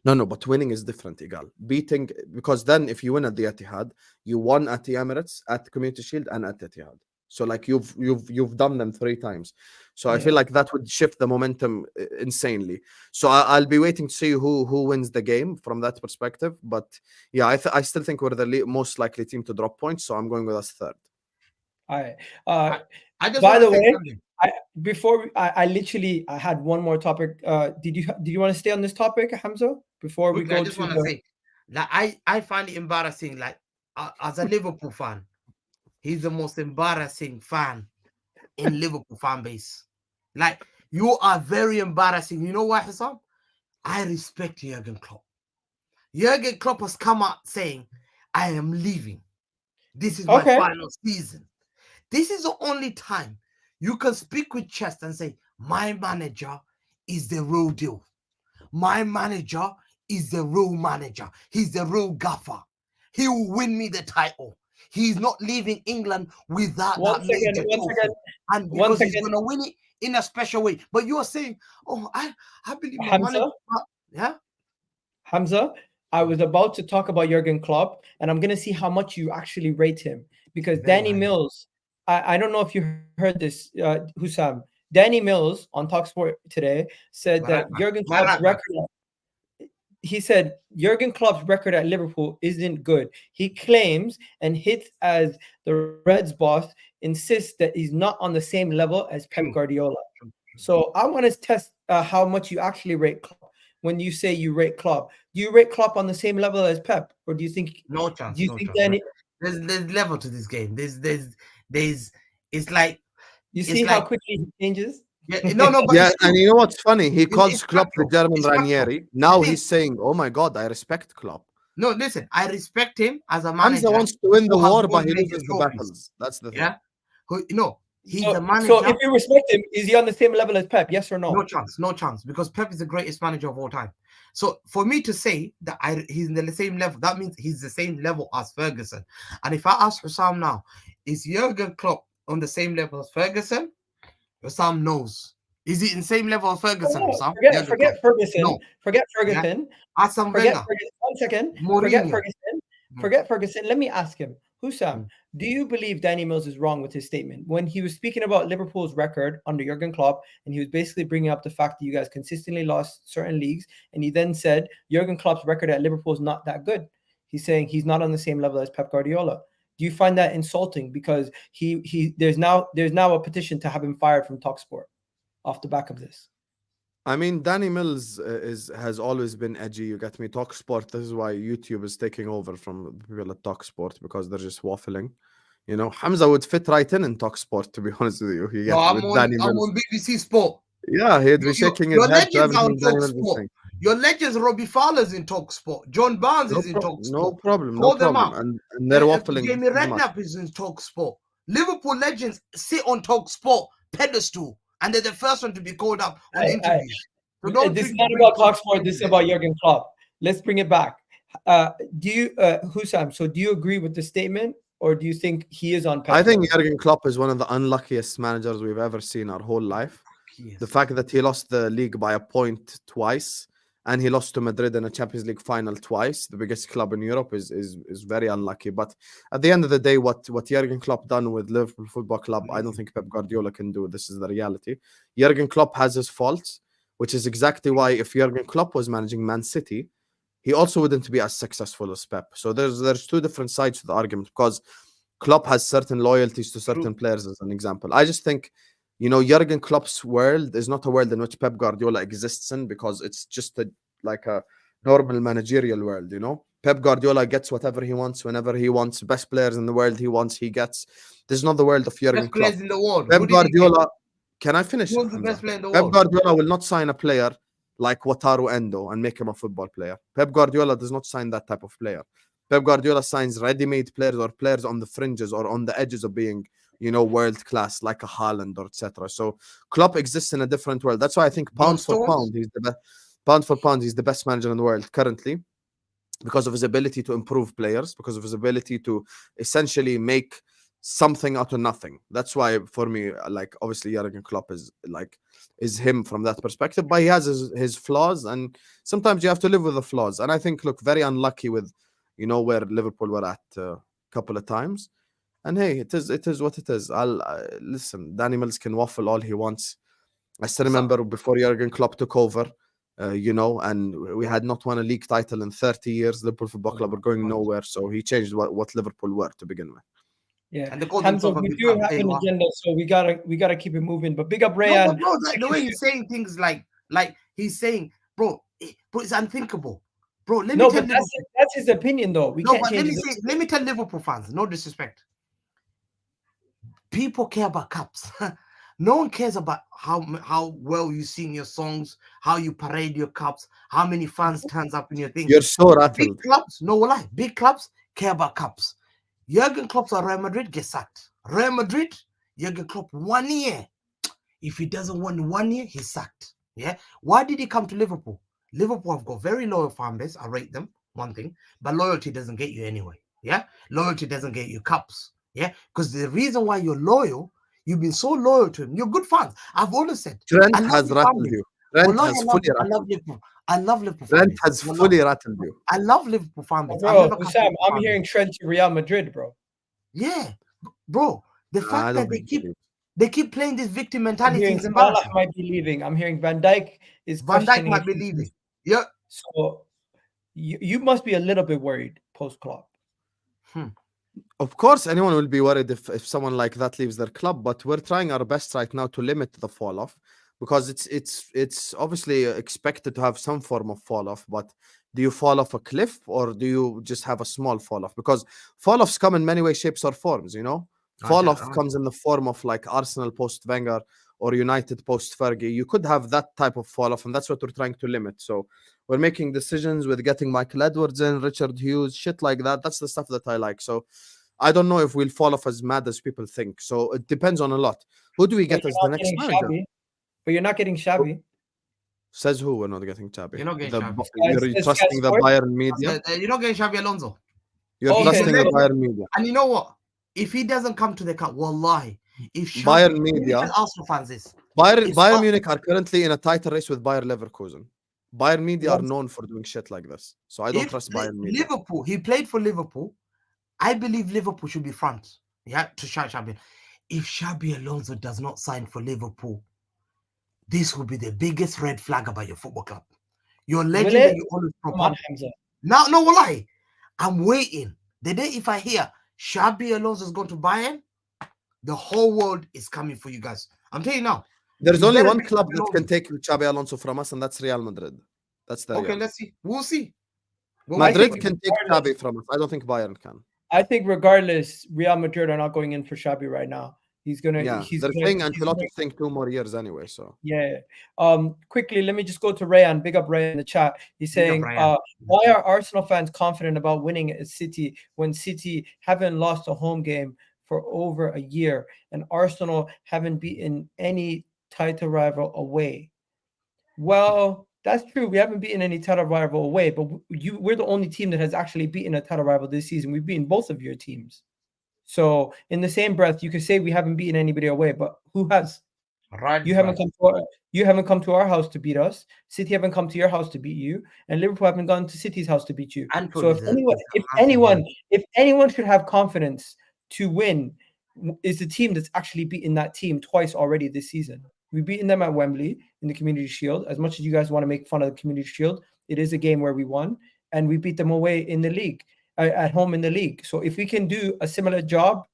No, but winning is different, Igal. Beating, because then if you win at the Etihad, you won at the Emirates, at Community Shield, and at Etihad. So like you've done them 3 times. So I feel like that would shift the momentum insanely. So I'll be waiting to see who wins the game from that perspective. But yeah, I still think we're the most likely team to drop points. So I'm going with us third. All right. I just By wanna the say way, something. I literally had one more topic. Did you want to stay on this topic, Hamza? Before we Quickly, go I just to want to say that I find it embarrassing. Like as a Liverpool fan, he's the most embarrassing fan in Liverpool fan base. Like you are very embarrassing. You know why, Husam? I respect Jurgen Klopp. Jurgen Klopp has come out saying, "I am leaving. This is my final season." This is the only time you can speak with chest and say, "My manager is the real deal. My manager is the real manager. He's the real gaffer. He will win me the title. He's not leaving England without that major trophy. And because he's going to win it in a special way." But you're saying, "Oh, I believe my manager." Yeah. Hamza, I was about to talk about Jurgen Klopp, and I'm going to see how much you actually rate him. Because Danny Mills, I don't know if you heard this, Husam. Danny Mills on TalkSport today said that Jurgen Klopp's record. He said Jurgen Klopp's record at Liverpool isn't good. He claims and hits as the Reds boss insists that he's not on the same level as Pep Guardiola. So I want to test how much you actually rate Klopp. When you say you rate Klopp, do you rate Klopp on the same level as Pep, or do you think no chance? Do you think Danny? There's level to this game. There's it's like you see how quickly he changes. Yeah, no, but yeah, and you know what's funny? He calls Klopp the German Ranieri. Ranieri. Now he's saying, "Oh my God, I respect Klopp." No, listen, I respect him as a manager. Hamza wants to win the war, but he loses the battles. That's the thing. Yeah, he's a manager. So if you respect him, is he on the same level as Pep? Yes or no? No chance, because Pep is the greatest manager of all time. So for me to say that he's in the same level, that means he's the same level as Ferguson. And if I ask Husam now, is Jurgen Klopp on the same level as Ferguson? Husam knows Is it in the same level as Ferguson? No, Sam? forget, Jurgen forget Klopp? Ferguson. No. Forget Yeah. Ferguson. Arsene Forget Wenger. Ferguson. 1 second. Forget Mourinho. Ferguson. Mm. Forget Ferguson. Let me ask him, Husam, Mm. do you believe Danny Mills is wrong with his statement when he was speaking about Liverpool's record under Jurgen Klopp, and he was basically bringing up the fact that you guys consistently lost certain leagues, and he then said Jurgen Klopp's record at Liverpool is not that good. He's saying he's not on the same level as Pep Guardiola. Do you find that insulting? Because there's now a petition to have him fired from TalkSport off the back of this. I mean, Danny Mills has always been edgy. You get me? TalkSport. This is why YouTube is taking over from people at TalkSport, because they're just waffling. You know, Hamza would fit right in TalkSport. To be honest with you, he No, gets I'm with on, Danny I'm Mills. on BBC Sport. Yeah, he'd be shaking his Your head to legends are on everything Danny Mills is TalkSport. saying. Your legends, Robbie Fowler's in TalkSport. John Barnes is in TalkSport. No problem. Call No them problem. out. And they're waffling. Jamie Redknapp is in TalkSport. Liverpool legends sit on TalkSport pedestal, and they're the first one to be called up on interviews. So this is not about TalkSport. This is about Jurgen Klopp. Let's bring it back. Do you, Husam? So, do you agree with the statement, or do you think he is on? I think Jurgen Klopp is one of the unluckiest managers we've ever seen our whole life. Yes. The fact that he lost the league by a point twice, and he lost to Madrid in a Champions League final twice, the biggest club in Europe, is very unlucky. But at the end of the day, what Jurgen Klopp done with Liverpool Football Club, I don't think Pep Guardiola can do. This is the reality. Jurgen Klopp has his faults, which is exactly why if Jurgen Klopp was managing Man City, he also wouldn't be as successful as Pep. So there's two different sides to the argument, because Klopp has certain loyalties to certain players, as an example. I just think, you know, Jurgen Klopp's world is not a world in which Pep Guardiola exists in, because it's just like a normal managerial world, you know? Pep Guardiola gets whatever he wants, whenever he wants. Best players in the world he wants, he gets. This is not the world of Jurgen Best Klopp. players in the world. Pep Guardiola, can I finish? Who's the best player in the Pep world? Guardiola will not sign a player like Wataru Endo and make him a football player. Pep Guardiola does not sign that type of player. Pep Guardiola signs ready-made players, or players on the fringes or on the edges of being, you know, world class, like a Haaland or etc. So Klopp exists in a different world. That's why I think pound for pound, he's the best. Pound for pound, he's the best manager in the world currently, because of his ability to improve players, because of his ability to essentially make something out of nothing. That's why, for me, like, obviously Jurgen Klopp is him from that perspective, but he has his flaws, and sometimes you have to live with the flaws. And I think, look, very unlucky with, you know, where Liverpool were at a couple of times. And hey, it is what it is. Listen, Danny Mills can waffle all he wants. I still remember before Jurgen Klopp took over, you know, and we had not won a league title in 30 years. Liverpool Football Club were going nowhere, so he changed what Liverpool were to begin with. Yeah, and Hamza, we do have an agenda, so we gotta keep it moving. But big up Rayan. No, bro, the way he's saying things, like he's saying, bro, it's unthinkable, bro. Let me tell but that's his opinion, though. We can't change it. Let me tell Liverpool fans, no disrespect. People care about cups. No one cares about how well you sing your songs, how you parade your cups, how many fans turns up in your thing. You're so rattled. Big clubs, no lie. Big clubs care about cups. Jurgen Klopp at Real Madrid gets sacked. Real Madrid, Jurgen Klopp 1 year. If he doesn't win 1 year, he's sacked. Yeah. Why did he come to Liverpool? Liverpool have got very loyal fan base. I rate them, one thing, but loyalty doesn't get you anyway. Yeah. Loyalty doesn't get you cups. Yeah. Because the reason why you're loyal, you've been so loyal to him. You're good fans. I've always said. Trent has rattled you. Trent has fully rattled. I love Liverpool. I love Liverpool. Trent has fully rattled you. I love Liverpool fan base. Bro, Husam, I'm hearing Trent to Real Madrid, bro. Yeah, bro. The fact that they keep playing this victim mentality is embarrassing. Salah might be leaving. I'm hearing Van Dijk is. Van Dijk might be leaving. Yeah. So you must be a little bit worried post Klopp. Of course, anyone will be worried if someone like that leaves their club. But we're trying our best right now to limit the fall off, because it's obviously expected to have some form of fall off. But do you fall off a cliff, or do you just have a small fall off? Because fall offs come in many ways, shapes, or forms. You know, fall off comes in the form of like Arsenal post Wenger or United post Fergie. You could have that type of fall off, and that's what we're trying to limit. So we're making decisions with getting Michael Edwards in, Richard Hughes, shit like that. That's the stuff that I like. So I don't know if we'll fall off as mad as people think. So it depends on a lot. Who do we get as the next manager? But you're not getting Xabi. Says who? We're not getting Xabi. You're not getting Xabi. You're trusting the Bayern media. You're not getting Xabi Alonso. You're trusting the Bayern media. And you know what? If he doesn't come to the cup, wallahi, if Xabi, Bayern media, Arsenal fans this. Bayern Munich are currently in a title race with Bayer Leverkusen. Bayern media are Yes. known for doing shit like this, so I don't trust Bayern media. Liverpool, he played for Liverpool. I believe Liverpool should be front. Yeah, to Xabi. If Xabi Alonso does not sign for Liverpool, this will be the biggest red flag about your football club. Your legend it? that you always prop Come on, up. Hamza. No, lie. I'm waiting. The day if I hear Xabi Alonso is going to Bayern, the whole world is coming for you guys. I'm telling you now. There's You only better one be club Xabi that Alonso. can take Xabi Alonso from us, and that's Real Madrid. That's the Okay, Real. let's see. We'll see. Madrid think can take Xabi from us. I don't think Bayern can. I think regardless, Real Madrid are not going in for Xabi right now. He's gonna. Yeah, He's they're gonna, saying he's Ancelotti gonna- think 2 more years anyway. So Yeah. Quickly, let me just go to Rayan. Big up Rayan in the chat. He's Big up saying, Rayan. why are Arsenal fans confident about winning at City when City haven't lost a home game for over a year and Arsenal haven't beaten any title rival away? Well, that's true. We haven't beaten any title rival away, but we're the only team that has actually beaten a title rival this season. We've beaten both of your teams. So in the same breath, you could say we haven't beaten anybody away, but who has? Right. You haven't come to our house to beat us. City haven't come to your house to beat you, and Liverpool haven't gone to City's house to beat you. So if anyone should have confidence to win, is the team that's actually beaten that team twice already this season. We've beaten them at Wembley in the Community Shield. As much as you guys want to make fun of the Community Shield, it is a game where we won, and we beat them away in the league, at home in the league. So if we can do a similar job,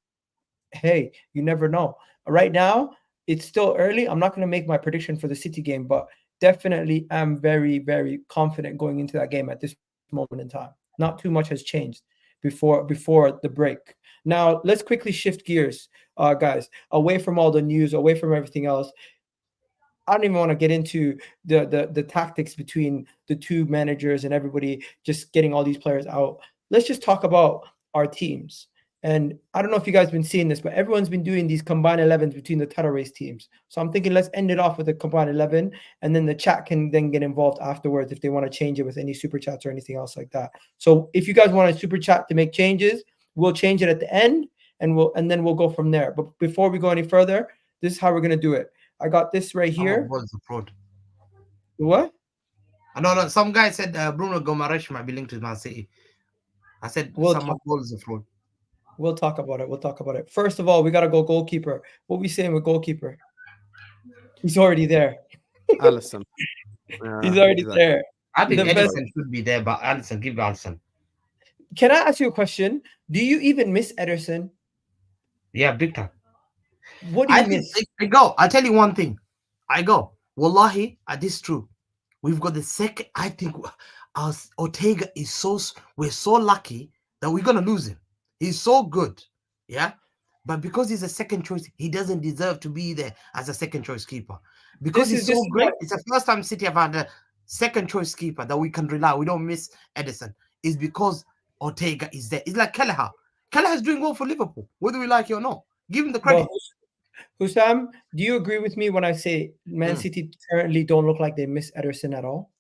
hey, you never know. Right now, it's still early. I'm not going to make my prediction for the City game, but definitely am very, very confident going into that game at this moment in time. Not too much has changed before the break. Now, let's quickly shift gears, guys, away from all the news, away from everything else. I don't even want to get into the tactics between the two managers and everybody just getting all these players out. Let's just talk about our teams. And I don't know if you guys have been seeing this, but everyone's been doing these combined 11s between the title race teams. So I'm thinking let's end it off with a combined 11, and then the chat can then get involved afterwards if they want to change it with any super chats or anything else like that. So if you guys want a super chat to make changes, we'll change it at the end, and then we'll go from there. But before we go any further, this is how we're gonna do it. I got this right here. What's the fraud? What? No. Some guy said Bruno Gomaresh might be linked to Man City. I said someone calls the fraud. We'll talk about it. First of all, we gotta go goalkeeper. What we saying with goalkeeper? He's already there. Alisson. He's already there. I think Ederson should be there, but Alisson, give Alisson. Can I ask you a question? Do you even miss Ederson? Yeah, big time. What do you miss? I go. I'll tell you one thing. Wallahi, this is true. We've got the second. I think Ortega is we're so lucky that we're gonna lose him. He's so good, yeah. But because he's a second choice, he doesn't deserve to be there as a second choice keeper. Because he's so great. It's the first time City have had a second choice keeper that we can rely. We don't miss Ederson. It's because Ortega is there. It's like Kelleher. Kelleher is doing well for Liverpool, whether we like it or not. Give him the credit. Well, Husam, do you agree with me when I say Man City currently don't look like they miss Ederson at all?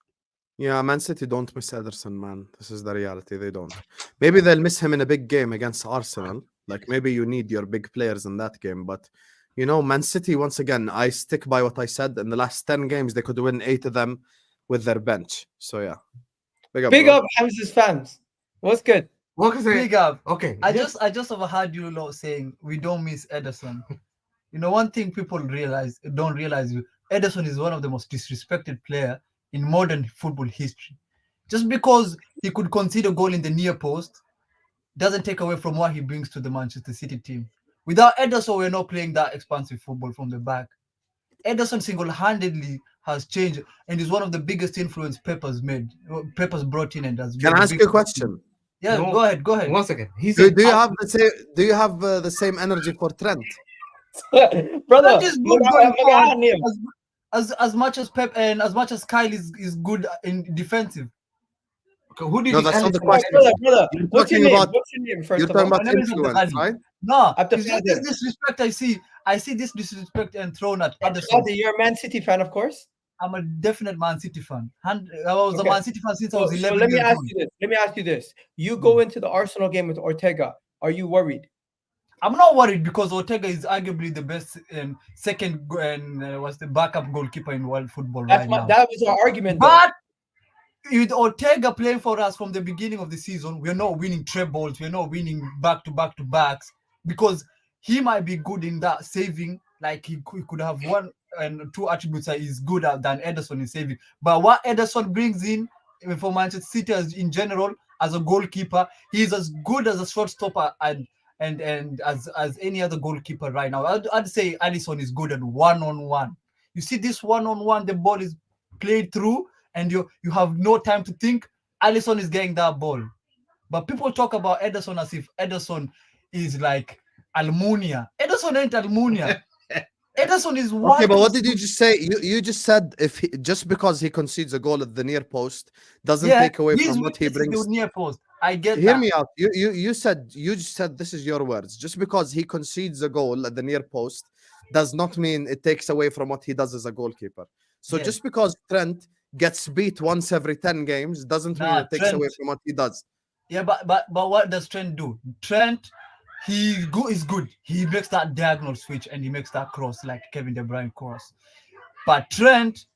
Yeah, Man City don't miss Ederson, man. This is the reality. They don't. Maybe they'll miss him in a big game against Arsenal. Like maybe you need your big players in that game. But, Man City, once again, I stick by what I said. In the last 10 games, they could win 8 of them with their bench. So, yeah. Big up Hamza's fans. What's good? Big up. Okay. I just overheard you lot saying we don't miss Ederson. One thing people don't realize, Ederson is one of the most disrespected player in modern football history. Just because he could concede a goal in the near post doesn't take away from what he brings to the Manchester City team. Without Ederson, we're not playing that expansive football from the back. Ederson single-handedly has changed and is one of the biggest influence Pepper's brought in and has. Can I ask you a question? Yeah, go ahead. 1 second. Do you have the same energy for Trent? Brother, Trent is good going forward. As much as Pep and as much as Kyle is good in defensive. Okay, who did no, that's not the question. Brother, what's your name? First you're of all, talking about influence, right? No, it's just this disrespect I see this disrespect and thrown at Ederson. You're a Man City fan, of course. I'm a definite Man City fan. I was a Man City fan since I was 11 years old. Let me ask you this. You go into the Arsenal game with Ortega. Are you worried? I'm not worried because Ortega is arguably the best second and was the backup goalkeeper in world football right now. That was our argument, though. But with Ortega playing for us from the beginning of the season, we're not winning trebles, we're not winning back-to-backs because he might be good in that saving, like he could have one and two attributes that he's good at than Ederson in saving. But what Ederson brings in for Manchester City in general as a goalkeeper, he's as good as a shortstopper and as any other goalkeeper right now. I'd say Alisson is good at one-on-one. You see this one-on-one, the ball is played through and you have no time to think. Alisson is getting that ball. But people talk about Ederson as if Ederson is like Almunia. Ederson ain't Almunia. Ederson is one. Okay, but what did you just say? You just said just because he concedes a goal at the near post doesn't take away from what he brings. The near post. I get Hear that. me out. You just said this is your words. Just because he concedes a goal at the near post does not mean it takes away from what he does as a goalkeeper. So just because Trent gets beat once every 10 games doesn't mean it takes away from what he does. Yeah, but what does Trent do? Trent, is good. He makes that diagonal switch and he makes that cross like Kevin De Bruyne cross. But Trent,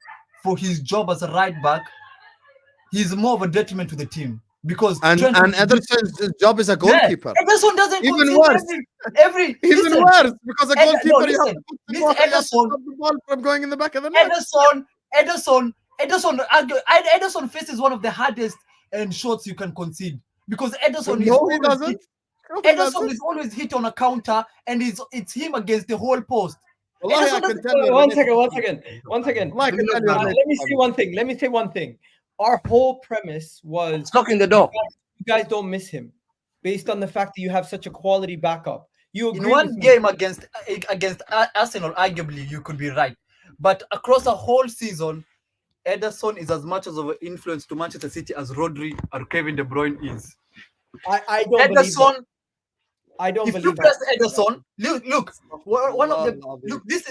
for his job as a right back, he's more of a detriment to the team because Ederson's job is a goalkeeper. Ederson doesn't even worse. Even worse because a goalkeeper you have to put the ball from going in the back of the net. Ederson faces one of the hardest shots you can concede because Ederson is always hit on a counter and it's him against the whole post. One second. Let me say one thing. Our whole premise was knocking the door. You guys don't miss him based on the fact that you have such a quality backup. You agree in one game against Arsenal, arguably you could be right, but across a whole season, Ederson is as much of an influence to Manchester City as Rodri or Kevin De Bruyne is. I don't believe that. I don't believe that. If you press Ederson, look, one of the look. This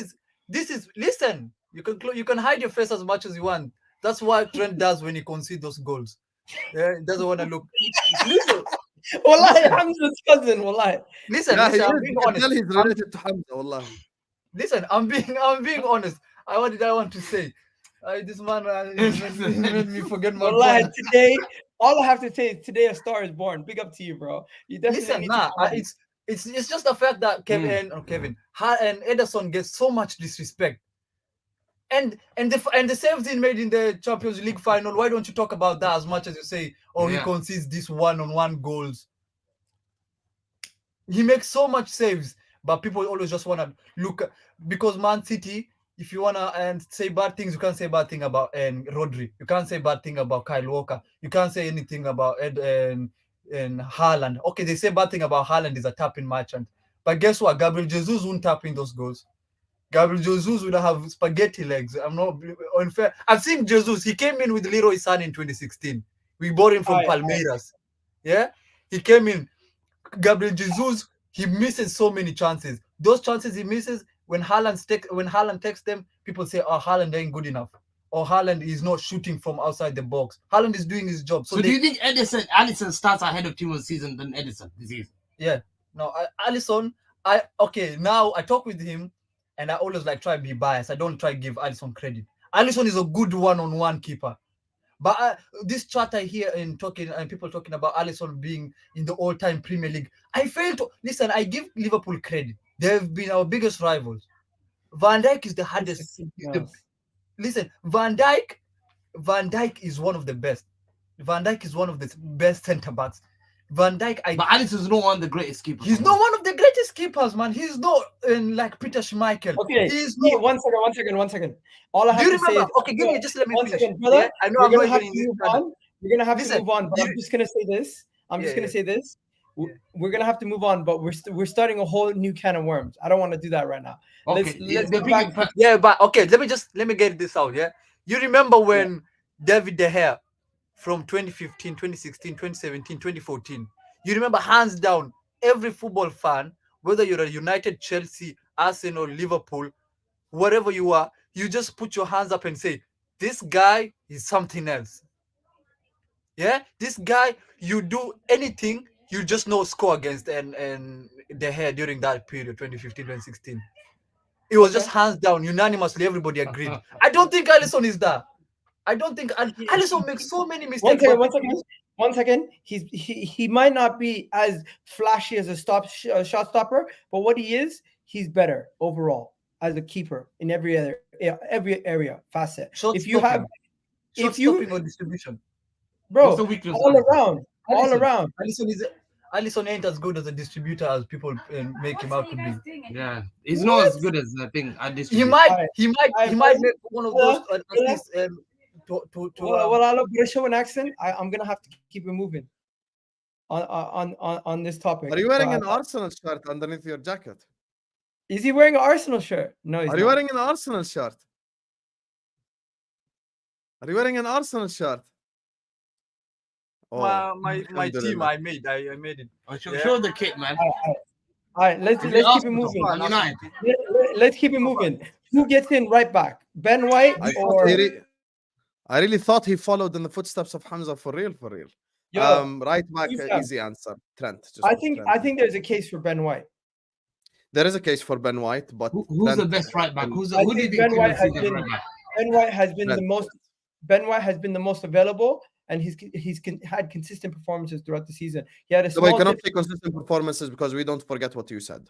is. Listen, you can hide your face as much as you want. That's what Trent does when he concedes those goals. Yeah, he doesn't want to look. Listen, Wallahi, Hamza's cousin. Wallahi. Listen, I'm being honest. He's related to Hamza. Wallahi. Listen, I'm being honest. What did I want to say? This man made me forget my Wallahi, today, all I have to say is today a star is born. Big up to you, bro. You definitely it's just the fact that Kevin and Ederson gets so much disrespect. And the saves he made in the Champions League final, why don't you talk about that as much as you say, he concedes this one-on-one goals? He makes so much saves, but people always just want to look because Man City, if you want to say bad things, you can't say bad thing about Rodri. You can't say bad thing about Kyle Walker. You can't say anything about and Haaland. Okay, they say bad thing about Haaland is a tapping merchant. But guess what? Gabriel Jesus won't tap in those goals. Gabriel Jesus would have spaghetti legs. I'm not unfair. I've seen Jesus. He came in with Leroy Sané in 2016. We bought him from Palmeiras. Yeah? He came in. Gabriel Jesus, he misses so many chances. Those chances he misses, when Haaland takes them, people say, Haaland ain't good enough. Or Haaland is not shooting from outside the box. Haaland is doing his job. So do you think Alisson starts ahead of team of the season than Ederson this season? Yeah. No, Alisson, now I talk with him and I always try to be biased. I don't try to give Alisson credit. Alisson is a good one-on-one keeper. But this chat I hear and people talking about Alisson being in the all-time Premier League, I fail to listen. I give Liverpool credit. They've been our biggest rivals. Van Dijk is the hardest. Listen, Van Dijk is one of the best. Van Dijk is one of the best centre backs. But Alisson is not one of the greatest keepers. He's not one of the greatest keepers, man. He's not like Peter Schmeichel. Okay, he's not. One second. All I have to say is, okay, give me just let me one finish. second, brother. Yeah, I know we're gonna have to move on. We're gonna have to move on. But I'm just gonna say this. We're gonna have to move on, but we're starting a whole new can of worms. I don't want to do that right now. Okay, let me get this out. Yeah, you remember when David De Gea from 2015, 2016, 2017, 2014. You remember, hands down, every football fan, whether you're a United, Chelsea, Arsenal, Liverpool, whatever you are, you just put your hands up and say, this guy is something else. Yeah? This guy, you do anything, you just know score against and De Gea during that period, 2015, 2016. It was just hands down, unanimously, everybody agreed. I don't think Alisson is that. I don't think Alisson makes so many mistakes. One second. He might not be as flashy as a shot stopper, but what he is, he's better overall as a keeper in every area facet. If you have stopping or distribution, bro, all around. Alisson ain't as good as a distributor as people make him out to be. Yeah, he's not as good as I think at this. He might make one of those at least. Well, I'll show an accent. I'm gonna have to keep it moving on this topic. Are you wearing an Arsenal shirt underneath your jacket? Is he wearing an Arsenal shirt? No, he's Are you wearing an Arsenal shirt? Are you wearing an Arsenal shirt? Oh, my team, I made it. Show the kit, man. All right, let's keep it moving. Let's keep it moving. Who gets in right back? Ben White I really thought he followed in the footsteps of Hamza for real. Yo, right back, easy answer. Trent. I think there's a case for Ben White. There is a case for Ben White, but who's Trent, the best right back? Who do you think Ben White has been the most. Ben White has been the most available, and he's had consistent performances throughout the season. He had a small. we cannot say consistent performances because we don't forget what you said.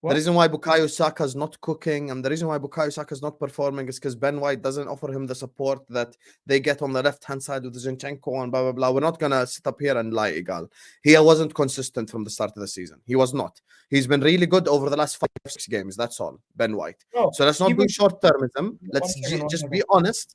What? The reason why Bukayo Saka is not cooking and the reason why Bukayo Saka is not performing is because Ben White doesn't offer him the support that they get on the left-hand side with Zinchenko and blah, blah, blah. We're not going to sit up here and lie, Igal. He wasn't consistent from the start of the season. He was not. He's been really good over the last 5-6 games. That's all, Ben White. So let's not do short-termism. Let's just be honest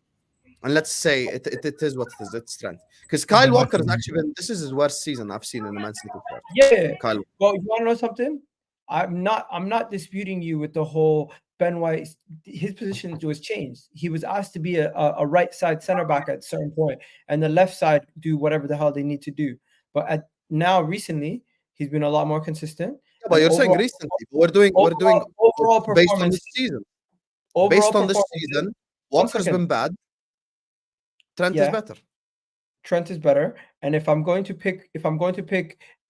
and let's say it is what it is. It's strength. Because Kyle Walker has actually been, this is his worst season I've seen in the Man City shirt. Yeah. Kyle. Well, you want to know something? I'm not disputing you with the whole Ben White. His position was changed. He was asked to be a right side center back at a certain point, and the left side do whatever the hell they need to do. But recently, he's been a lot more consistent. Yeah, but you're saying recently. We're doing overall based on this performance. season. Based on this season, Walker's been bad. Trent is better. Trent is better, and if I'm going to pick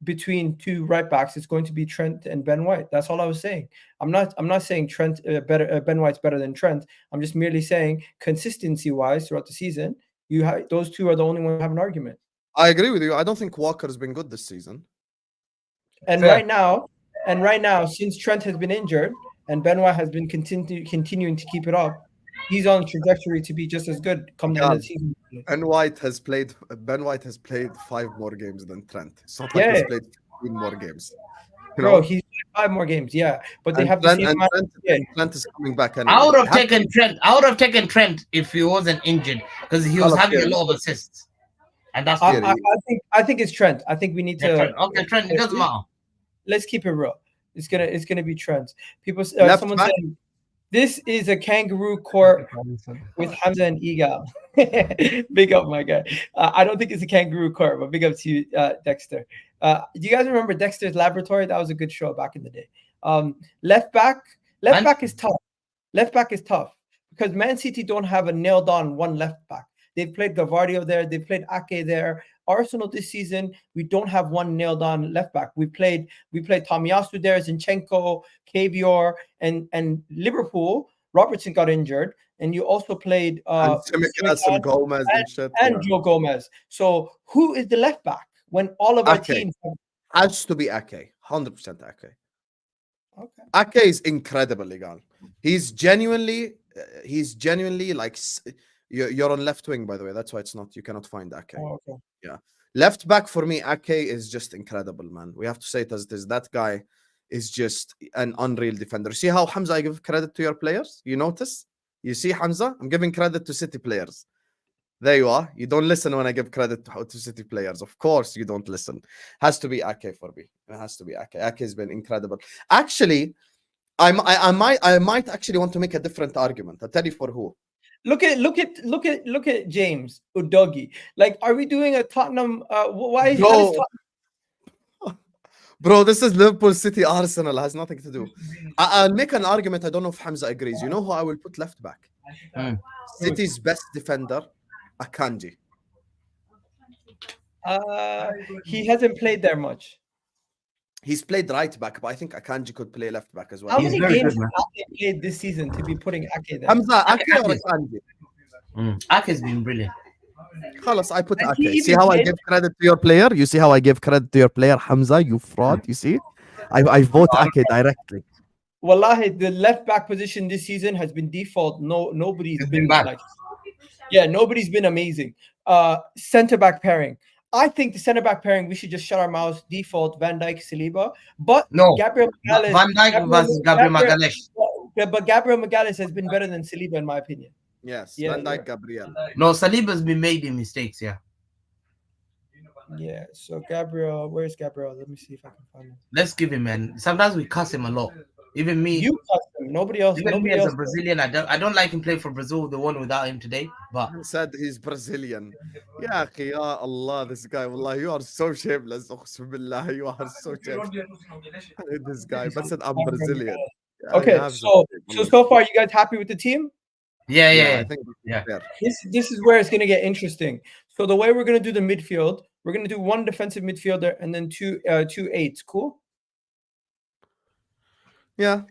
between two right backs, it's going to be Trent and Ben White. That's all I was saying. I'm not saying Trent better. Ben White's better than Trent. I'm just merely saying consistency wise throughout the season, those two are the only ones who have an argument. I agree with you. I don't think Walker's been good this season. And right now, since Trent has been injured and Ben White has been continuing to keep it up, he's on trajectory to be just as good come the end of the season. Ben White has played 5 more games than Trent. It's not like he's played 15 more games. Bro, he's played 5 more games, but they have the same amount. Trent is coming back anyway. I would have taken Trent if he wasn't injured because he was having a lot of assists. And that's I think it's Trent. I think we need to Trent, it doesn't matter. Let's keep it real. It's gonna be Trent. People someone said this is a kangaroo court with Hamza and Igal. Big up, my guy. I don't think it's a kangaroo court, but big up to you, Dexter. Do you guys remember Dexter's Laboratory? That was a good show back in the day. Left back is tough. Left back is tough because Man City don't have a nailed-on one left back. They've played Gavardio there. They've played Ake there. Arsenal this season, we don't have one nailed-on left back. We played Tomiyasu there, Zinchenko, Kavior, and Liverpool. Robertson got injured, and you also played and Gomez and Joe Gomez. So who is the left back when all of our teams has to be Ake, 100% Ake. Okay, Ake is incredible, Igal. He's genuinely like. You're on left wing, by the way. That's why you cannot find Ake. Oh, okay. Yeah. Left back for me, Ake is just incredible, man. We have to say it as it is. That guy is just an unreal defender. See how, Hamza, I give credit to your players? You notice? You see, Hamza? I'm giving credit to City players. There you are. You don't listen when I give credit to City players. Of course you don't listen. Has to be Ake for me. It has to be Ake. Ake has been incredible. Actually, I might actually want to make a different argument. I'll tell you for who. Look at James Udogie. Like, are we doing a Tottenham? Why is Tottenham? Bro, this is Liverpool, City, Arsenal. Has nothing to do. I'll make an argument. I don't know if Hamza agrees. You know who I will put left back? City's best defender, Akanji. He hasn't played there much. He's played right back, but I think Akanji could play left back as well. How He's many very games good, man. has Ake played this season to be putting Ake there? Hamza, Ake or Ake. Akanji? Ake's been brilliant. Khalas, I put And he Ake. See even how I played- give credit to your player? You see how I give credit to your player, Hamza? You fraud. You see? I vote Ake directly. Wallahi, the left back position this season has been default. Nobody's It's been been bad. like, nobody's been amazing. Center back pairing. I think the center back pairing, we should just shut our mouths. Default Van Dijk, Saliba, but No, Gabriel Magalhaes. Van Dijk versus Gabriel Magalhaes. But Gabriel Magalhaes has been better than Saliba in my opinion. Yes, Yeah, Van Dijk, Gabriel. No, Saliba's been making mistakes. Yeah, Yeah. So Gabriel, where's Gabriel? Let me see if I can find him. let's give him, man. Sometimes we cuss him a lot. Even me, You cussed him. Nobody else. even me Nobody as else. a Brazilian, I don't like him playing for Brazil. The one without him today, but He said he's Brazilian. Ya akhi, ya Allah, this guy, wallah, you are so shameless. Uqsam billah, you are so shameless. This guy, but said I'm Brazilian. Yeah, you Okay. have So some- so far, you guys happy with the team? yeah. I think Yeah. fair. This is where it's going to get interesting. So the way we're going to do the midfield, we're going to do one defensive midfielder and then two eights. Cool. Yeah.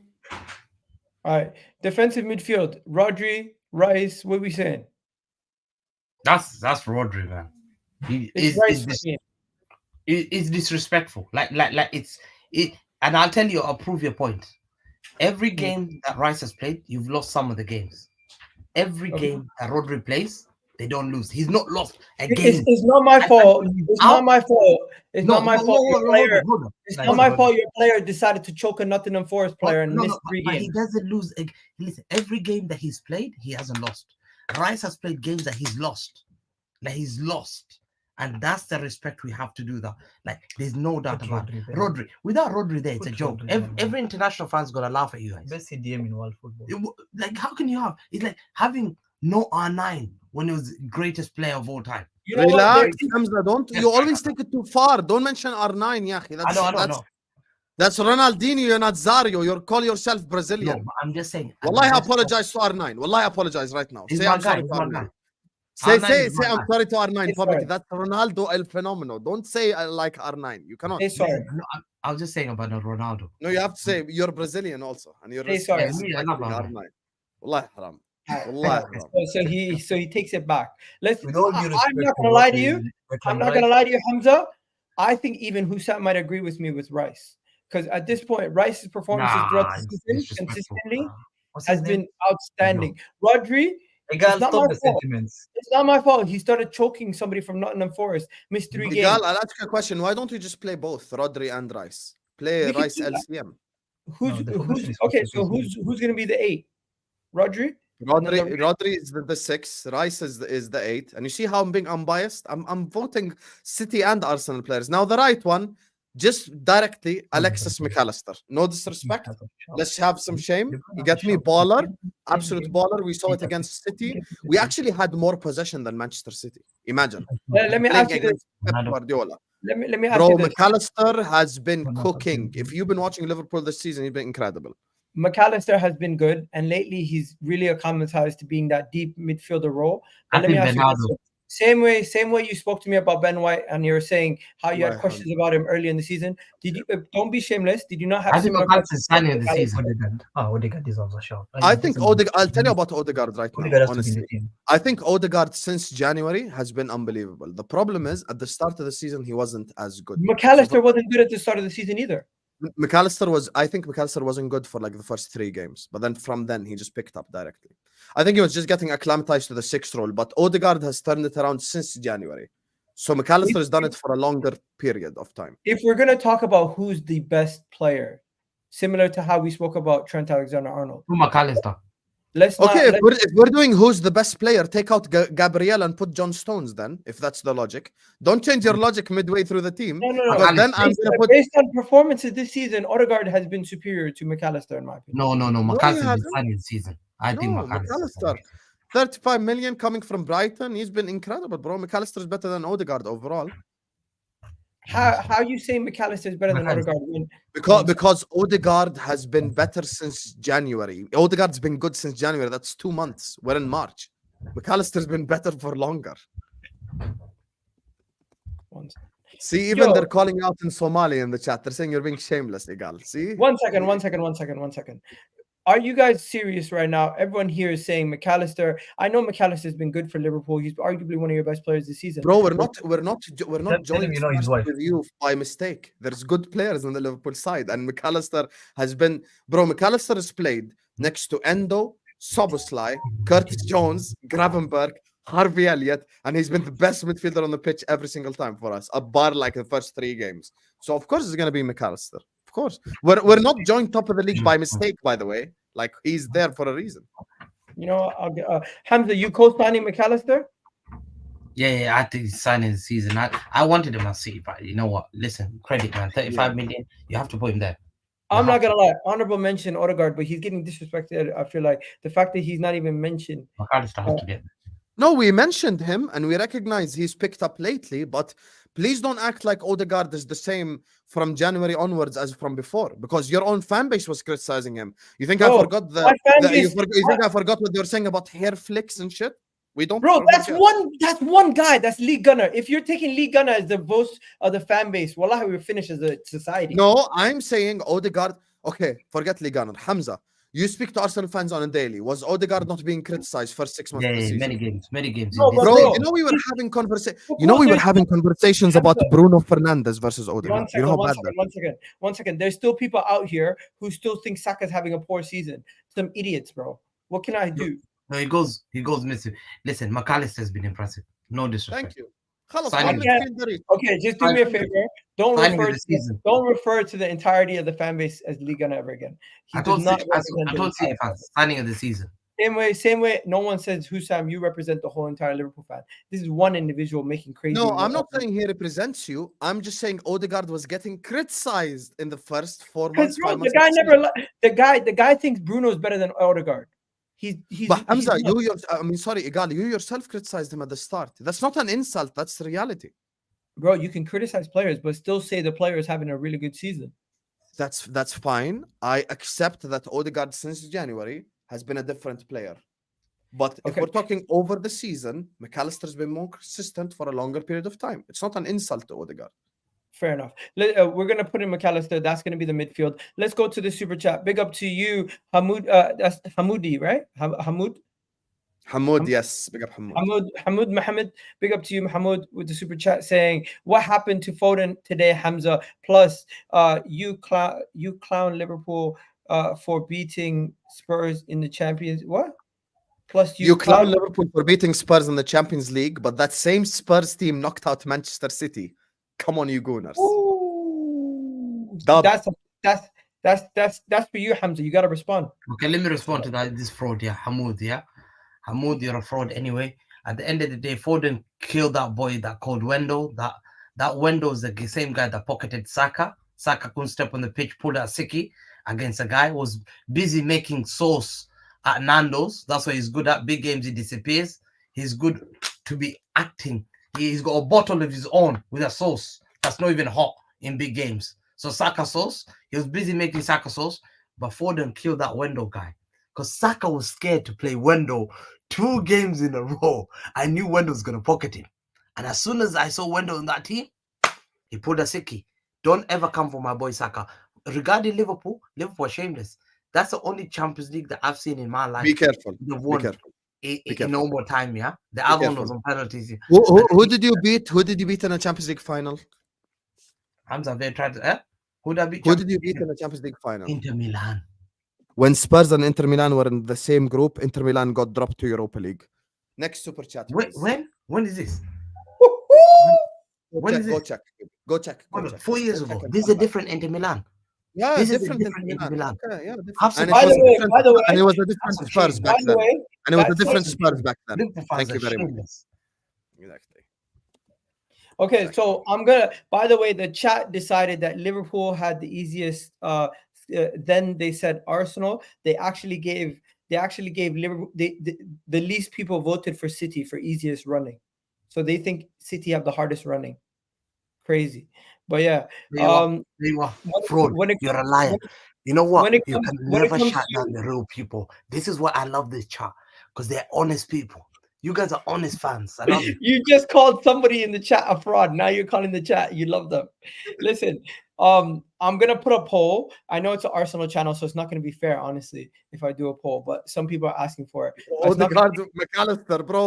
All right. Defensive midfield: Rodri, Rice. What are we saying? That's Rodri, man. It's Rice for me. It's disrespectful. Like it's it. And I'll tell you, I'll prove your point. Every game that Rice has played, you've lost some of the games. Every Okay. game that Rodri plays, they don't lose. He's not lost a It's, game. it's not my fault. It's Out. not my fault. It's not my fault. Your player. hold on. It's Like, not my hold on. fault. Your player decided to choke a Nottingham Forest player and missed three but he games. doesn't lose. Listen, every game that he's played, he hasn't lost. Rice has played games that he's lost. Like he's lost. And that's the respect we have to do that. Like, there's no doubt Put about it. Rodri there. Rodri. Without Rodri there, it's a Put joke. Rodri Every, there, man. every international fan's gonna laugh at you guys. Best CDM in world football. Like, how can you have? It's like having no R9 when he was the greatest player of all time. You know what? Relax, There- Hamza. Don't Yes, you I always take it too far. Don't mention R9, ya akhi. I know. That's Ronaldinho, you're not Zario. You call yourself No, Brazilian. but I'm just saying. Wallahi, I that's- apologize to R9. Wallahi, I apologize right now. He's Say my I'm guy. sorry He's to my R9. guy. Say, R9 say, is say my I'm guy. sorry to R9 Say publicly. sorry. That's Ronaldo el Fenomeno. Don't say I like R9. You cannot. Say sorry. No, I was just saying about Ronaldo. No, you have to say you're Brazilian also. And you're Say sorry. Yeah, I love R9. R9. Wallahi haram. Alright, Wallahi alright. haram. So he takes it back. Let's. With all due I'm respect not to gonna lie to Rodri you. and Declan I'm not Rice, gonna lie to you, Hamza. I think even Husam might agree with me with Rice because at this point, Rice's performances throughout the it's season disrespectful. consistently What's his has name? been outstanding. Rodri, Hey, guys, it's not stop my the fault. sentiments. it's not my fault. He started choking somebody from Nottingham Forest, missed 3 games. Miguel, I'll ask you a question. Why don't you just play both Rodri and Rice? Play We can Rice do that. LCM. Who's No, the formation is okay? So completely who's gonna be the 8? Rodri. And then Rodri is the 6, Rice is the 8, and you see how I'm being unbiased. I'm voting City and Arsenal players. Now the right one, just directly Alexis McAllister. No disrespect. Let's have some shame. You get me, baller, absolute baller. We saw it against City. We actually had more possession than Manchester City. Imagine Let me playing ask you this. against Pep Ronaldo. Guardiola. Let me ask Bro, you this. McAllister has been Ronaldo. cooking. If you've been watching Liverpool this season, he's been incredible. McAllister has been good, and lately he's really acclimatized to being that deep midfielder role. But I let me think ask you Bernardo. this. Same way you spoke to me about Ben White, and you were saying how you had Right, questions about him early in the season. Did you? Don't be shameless. Did you not have I think similar McAllister's questions? signing of the about season. Odegaard deserves a shot. I think Odegaard. I'll tell you about Odegaard right Odegaard now. has to be in Honestly, the team. I think Odegaard since January has been unbelievable. The problem is at the start of the season he wasn't as good. McAllister wasn't good at the start of the season either. McAllister was. I think McAllister wasn't good for like the first 3 games, but then from then he just picked up directly. I think he was just getting acclimatized to the 6th role, but Odegaard has turned it around since January. So McAllister has done it for a longer period of time. If we're gonna talk about who's the best player, similar to how we spoke about Trent Alexander-Arnold, Who McAllister? let's not. Okay, let's- if we're doing who's the best player, take out Gabriel and put John Stones then, if that's the logic. Don't change your logic midway through the team. no. Because then I'm Based, gonna put based on performances this season, Odegaard has been superior to McAllister in my opinion. No. he McAllister's hasn't. been signing the season. I think No, McAllister. 35 million coming from Brighton. He's been incredible, bro. McAllister is better than Odegaard overall. How you say McAllister is better than McAllister. Odegaard? When, Because Odegaard has been better since January. Odegaard's been good since January. That's 2 months. We're in March. McAllister's been better for longer. One second. See, even Yo. they're calling out in Somali in the chat. They're saying you're being shameless, Igal. See? One second. Are you guys serious right now? Everyone here is saying McAllister. I know McAllister's been good for Liverpool. He's arguably one of your best players this season. Bro, we're not Tell him joined you know his first wife. with you by mistake. There's good players on the Liverpool side, and McAllister has been. Bro, McAllister has played next to Endo, Soboslai, Curtis Jones, Gravenberg, Harvey Elliott, and he's been the best midfielder on the pitch every single time for us, bar like the first 3 games. So of course it's gonna be McAllister. Of course, we're not joined top of the league by mistake, by the way. Like he's there for a reason. You know, I'll get, Hamza, you co-signing McAllister? Yeah, I think he's signing the season. I wanted him at City, but you know what? Listen, credit, man. 35 million. You have to put him there. I'm not gonna lie. Honorable mention Odegaard, but he's getting disrespected. I feel like the fact that he's not even mentioned. McAllister has to get. No, we mentioned him and we recognize he's picked up lately, but please don't act like Odegaard is the same from January onwards as from before, because your own fan base was criticizing him. You think I Bro, forgot my fan base- you think I forgot what they were saying about hair flicks and shit? We don't. Bro, that's forget. one guy. That's League Gunner. If you're taking League Gunner as the vote of the fan base, wallahi, we're finished as a society. No, I'm saying Odegaard. Okay, forget League Gunner. Hamza, you speak to Arsenal fans on a daily. Was Odegaard not being criticized for 6 months of the Yeah, season? many games. No, in this but Bro, bro, you know we were having there's- conversations about Bruno Fernandes versus Odegaard. You know how bad that. One second. There's still people out here who still think Saka's having a poor season. Some idiots, bro. What can I do? No, he goes missing. Listen, McAllister's been impressive. No disrespect. Thank you. خلاص, Signing. one midfielder. Okay, just do me a favor. Don't Signing of refer the to season. don't refer to the entirety of the fan base as League Gunner ever again. He I does don't not see represent the City entire- fans. Signing of the season. Same way. No one says Husam, you represent the whole entire Liverpool fan. This is one individual making crazy. No, I'm not saying he represents you. I'm just saying Odegaard was getting criticized in the first 4 months. Because bro, 5 the months guy of the never season. the guy thinks Bruno's better than Odegaard. He's But Hamza, he's not. sorry, Igal, you yourself criticized him at the start. That's not an insult. That's the reality. Bro, you can criticize players, but still say the player is having a really good season. That's fine. I accept that Odegaard since January has been a different player. But if Okay. we're talking over the season, McAllister's been more consistent for a longer period of time. It's not an insult to Odegaard. Fair enough. We're gonna put in McAllister. That's gonna be the midfield. Let's go to the super chat. Big up to you, Hamoud. That's Hamoudi, right? Hamoud. Hamoud, yes. Big up Hamoud. Hamoud Mohammed. Big up to you, Hamoud, with the super chat saying, "What happened to Foden today, Hamza? Plus, you clown Liverpool for beating Spurs in the Champions. What? Plus, You clown Liverpool for beating Spurs in the Champions League, but that same Spurs team knocked out Manchester City. Come on, you Gooners. Ooh, Dub. that's for you, Hamza. You gotta respond. Okay, let me respond to that. This fraud, yeah, Hamoud, yeah. Hamoud, you're a fraud anyway. At the end of the day, Foden killed that boy that called Wendell. That Wendell is the same guy that pocketed Saka. Saka couldn't step on the pitch, pulled out Siki against a guy who was busy making sauce at Nando's. That's what he's good at. Big games, he disappears. He's good to be acting. He's got a bottle of his own with a sauce that's not even hot in big games. So Saka sauce, he was busy making Saka sauce, but Foden killed that Wendell guy. Because Saka was scared to play Wendell 2 games in a row. I knew Wendell was going to pocket him. And as soon as I saw Wendell in that team, he pulled a Siki. Don't ever come for my boy Saka. Regarding Liverpool are shameless. That's the only Champions League that I've seen in my life. Be careful. They've Be won careful. in no more time, yeah? The other one was on penalties. Who did you beat? Who did you beat in a Champions League final? Hamza, they tried to... Who did you beat in a Champions League final? Inter Milan. When Spurs and Inter Milan were in the same group, Inter Milan got dropped to Europa League. Next super chat. When is this? Go check. 4 years ago. This is a different Inter Milan. Yeah, This is a different different Inter Inter Milan. Milan. Okay, yeah, different. Have And some- By the way, and it was a different That's a Spurs shame. back By the then. way, And it was a that's different it. Spurs back then. Liverpool fans Thank you are very much. shameless. Exactly. Okay, so I'm gonna. By the way, the chat decided that Liverpool had the easiest. Then they said Arsenal. They actually gave Liverpool. The least people voted for City for easiest running, so they think City have the hardest running. Crazy, but yeah. You are fraud. You're a liar. You know what? You can never shut down the real people. This is why I love this chat, because they're honest people. You guys are honest fans. I love it. You just called somebody in the chat a fraud. Now you're calling the chat. You love them. Listen, I'm gonna put a poll. I know it's an Arsenal channel, so it's not gonna be fair, honestly, if I do a poll. But some people are asking for it. It's not gonna Odegaard, McAllister, bro.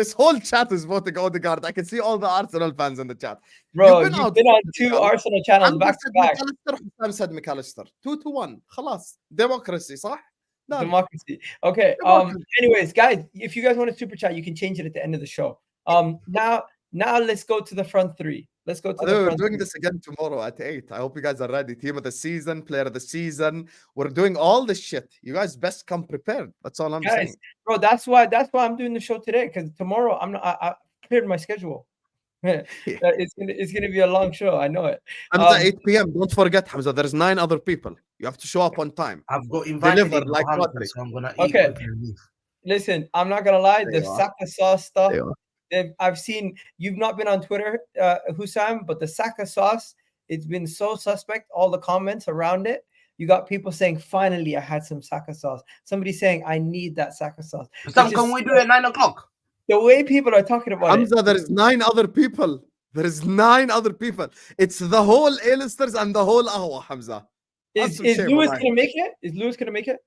This whole chat is voting Odegaard. I can see all the Arsenal fans in the chat. Bro, You've you've been been on outvoted, 2 McAllister. Arsenal channels Hamza back to said back. McAllister, Husam said McAllister. 2-1. خلاص. Democracy, صح? Done. Democracy. Okay. Democracy. Anyways, guys, if you guys want to super chat, you can change it at the end of the show. Now let's go to the front three. Let's go to By the the way, we're front doing three. this again tomorrow at 8. I hope you guys are ready. Team of the season, player of the season. We're doing all this shit. You guys best come prepared. That's all I'm Guys, saying. bro, that's why I'm doing the show today, because tomorrow I cleared my schedule. It's gonna be a long show. I know it. Hamza, 8 p.m. Don't forget, Hamza. There's 9 other people. You have to show up on time. I've got invited. Deliver in like Hamza, Rodri. so I'm gonna Okay. eat quickly and leave. Listen, I'm not gonna lie. There The you are. Saka sauce stuff. There you are. I've seen, you've not been on Twitter, Husam, but the Saka sauce, it's been so suspect. All the comments around it. You got people saying, finally, I had some Saka sauce. Somebody saying, I need that Saka sauce. Sam, It's can just- we do it at 9 o'clock? The way people are talking about Hamza, it. there is 9 other people. There is 9 other people. It's the whole A-listers and the whole Ahwa, Hamza. Have Is some shame, Lewis wallahi. gonna make it? Is Lewis gonna make it?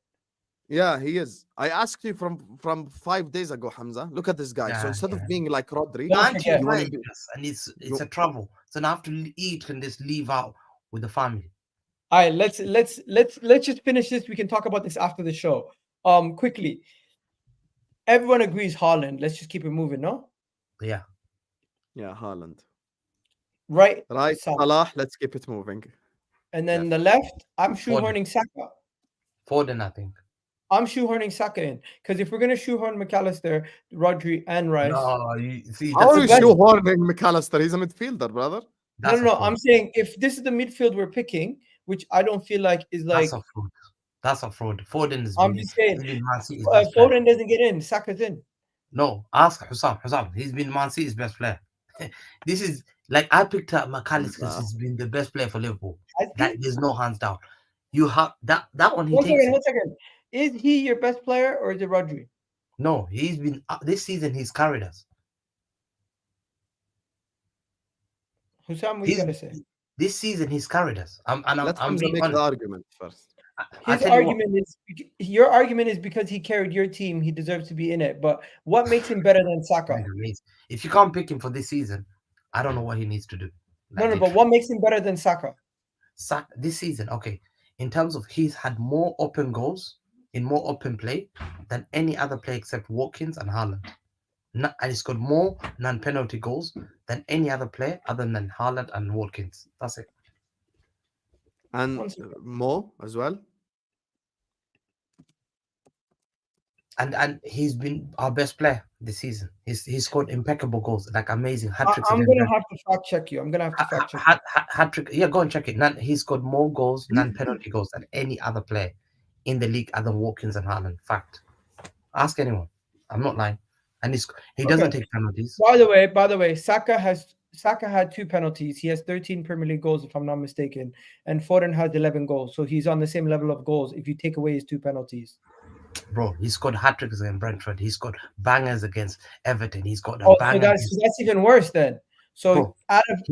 Yeah, he is. I asked you from 5 days ago, Hamza. Look at this guy. So Yeah, instead yeah. of being like Rodri, Don't Auntie forget. you wanna invited be- us, and it's a trouble. So now I have to eat and just leave out with the family. All right, let's just finish this. We can talk about this after the show. Quickly. Everyone agrees Haaland. Let's just keep it moving, no? Yeah. yeah, Haaland. Right. Right, Salah. Salah, let's keep it moving. And then the left, I'm Foden. shoehorning Saka. Foden, I think. I'm shoehorning Saka in. Because if we're gonna shoehorn McAllister, Rodri, and Rice. No, you see, How are the you best- shoehorning McAllister? He's a midfielder, brother. that's No, a fraud. I'm saying if this is the midfield we're picking, which I don't feel like is like, That's a fraud. That's a fraud. Foden is. I'm just saying, he's been Man City's best player. Foden doesn't get in, Saka's in. No, ask Husam. Husam, he's been Man City's best player. This is like I picked up McAllister because Wow. he's been the best player for Liverpool. I think, That there's no hands down. You have that one. He one takes second, it. one second. Is he your best player or is it Rodri? No, he's been this season. He's carried us. Husam, what you He's- gotta say? This season he's carried us. I'm Let I'm Hamza being make honest. the argument first. I His tell you what, argument is your argument is because he carried your team, he deserves to be in it. But what makes him better than Saka? he's amazing. If you can't pick him for this season, I don't know what he needs to do. No, but what makes him better than Saka? This season, okay, in terms of he's had more open goals in more open play than any other player except Watkins and Haaland. And he's got more non-penalty goals than any other player other than Haaland and Watkins. That's it. And One second. Mo as well. And he's been our best player this season. He's scored impeccable goals, like amazing hat tricks. I'm gonna have to fact check you. I'm gonna have to fact check. Hat trick. Yeah, go and check it. He's scored more goals, non-penalty goals than any other player in the league other than Watkins and Haaland. Fact. Ask anyone. I'm not lying. And he doesn't take penalties. By the way, Saka had 2 penalties. He has 13 Premier League goals, if I'm not mistaken, and Foden has 11 goals. So he's on the same level of goals if you take away his 2 penalties. Bro, he scored hat tricks against Brentford. He scored bangers against Everton. He's got a Oh, banger. so that's even worse then. So Bro,